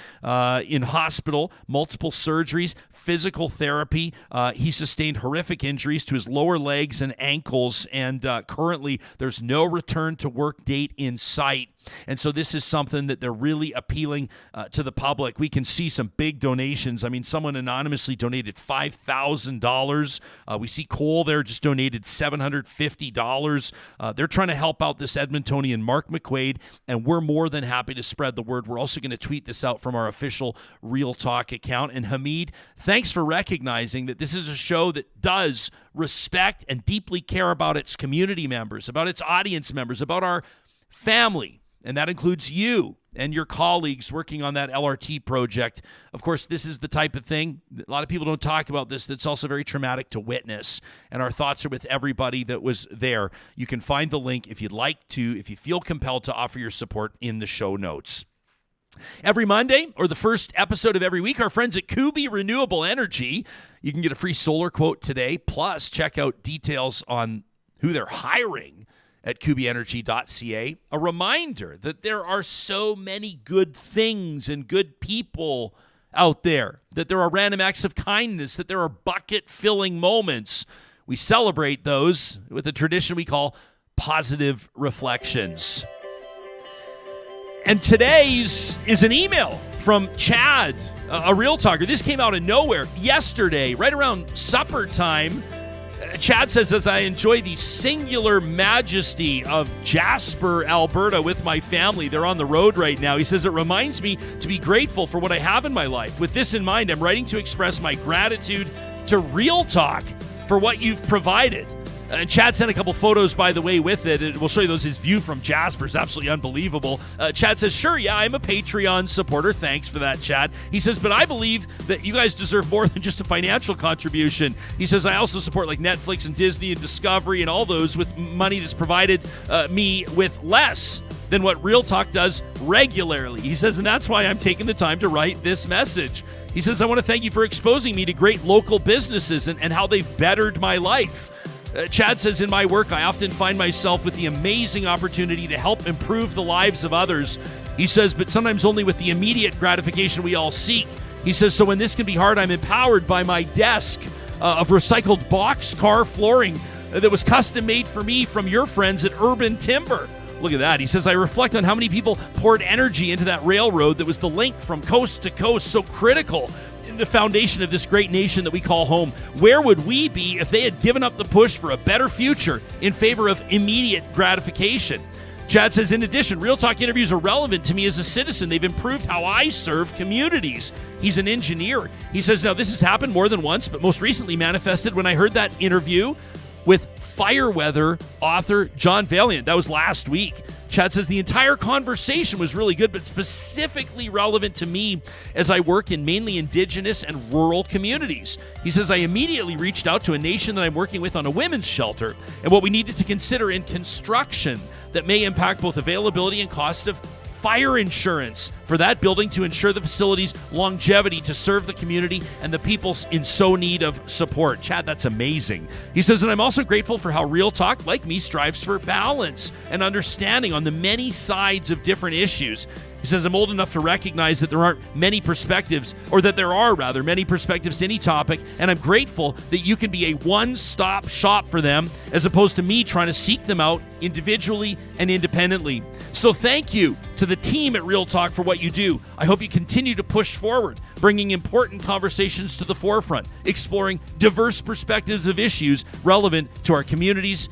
in hospital, multiple surgeries, physical therapy. He sustained horrific injuries to his lower legs and ankles, and currently there's no return to work date in sight. And so this is something that they're really appealing to the public. We can see some big donations. I mean, someone anonymously donated $5,000. We see Cole there just donated $750. They're trying to help out this Edmontonian, Mark McQuaid, and we're more than happy to spread the word. We're also going to tweet this out from our official Real Talk account. And Hamid, thanks for recognizing that this is a show that does respect and deeply care about its community members, about its audience members, about our family. And that includes you and your colleagues working on that LRT project. Of course, this is the type of thing, a lot of people don't talk about this, that's also very traumatic to witness. And our thoughts are with everybody that was there. You can find the link if you'd like to, if you feel compelled to offer your support in the show notes. Every Monday, or the first episode of every week, our friends at Kuby Renewable Energy, you can get a free solar quote today. Plus, check out details on who they're hiring at kubyenergy.ca. A reminder that there are so many good things and good people out there, that there are random acts of kindness, that there are bucket-filling moments. We celebrate those with a tradition we call positive reflections. And today's is an email from Chad, a Real Talker. This came out of nowhere yesterday, right around supper time. Chad says, "As I enjoy the singular majesty of Jasper, Alberta with my family," they're on the road right now. He says, "It reminds me to be grateful for what I have in my life. With this in mind, I'm writing to express my gratitude to Real Talk for what you've provided. And Chad sent a couple photos, by the way, with it. And we'll show you those. His view from Jasper is absolutely unbelievable. Chad says, sure, yeah, I'm a Patreon supporter. Thanks for that, Chad. He says, but I believe that you guys deserve more than just a financial contribution. He says, I also support like Netflix and Disney and Discovery and all those with money that's provided me with less than what Real Talk does regularly. He says, and that's why I'm taking the time to write this message. He says, I want to thank you for exposing me to great local businesses and how they've bettered my life. Chad says, in my work, I often find myself with the amazing opportunity to help improve the lives of others. He says, but sometimes only with the immediate gratification we all seek. He says, so when this can be hard, I'm empowered by my desk of recycled boxcar flooring that was custom made for me from your friends at Urban Timber. Look at that. He says, I reflect on how many people poured energy into that railroad that was the link from coast to coast, so critical in the foundation of this great nation that we call home. Where would we be if they had given up the push for a better future in favor of immediate gratification? Chad says, in addition, Real Talk interviews are relevant to me as a citizen. They've improved how I serve communities. He's an engineer. He says, now this has happened more than once, but most recently manifested when I heard that interview with Fireweather author John Valiant. That was last week. Chad says the entire conversation was really good, but specifically relevant to me as I work in mainly Indigenous and rural communities. He says, I immediately reached out to a nation that I'm working with on a women's shelter and what we needed to consider in construction that may impact both availability and cost of fire insurance for that building to ensure the facility's longevity to serve the community and the people in so need of support. Chad, that's amazing. He says, and I'm also grateful for how Real Talk, like me, strives for balance and understanding on the many sides of different issues. He says, I'm old enough to recognize that there are many perspectives to any topic, and I'm grateful that you can be a one-stop shop for them as opposed to me trying to seek them out individually and independently. So thank you to the team at Real Talk for what you do. I hope you continue to push forward, bringing important conversations to the forefront, exploring diverse perspectives of issues relevant to our communities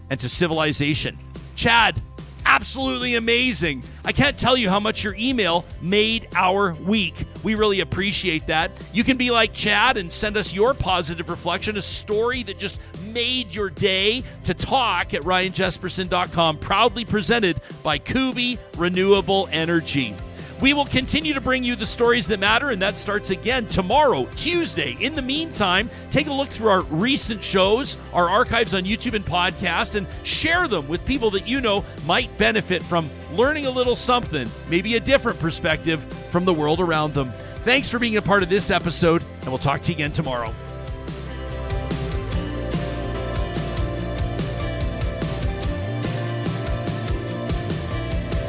and to civilization. Chad, absolutely amazing. I can't tell you how much your email made our week. We really appreciate that. You can be like Chad and send us your positive reflection, a story that just made your day, to talk at ryanjesperson.com. Proudly presented by Kuby Renewable Energy. We will continue to bring you the stories that matter, and that starts again tomorrow, Tuesday. In the meantime, take a look through our recent shows, our archives on YouTube and podcast, and share them with people that you know might benefit from learning a little something, maybe a different perspective from the world around them. Thanks for being a part of this episode, and we'll talk to you again tomorrow.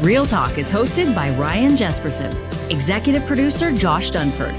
Real Talk is hosted by Ryan Jesperson, executive producer Josh Dunford,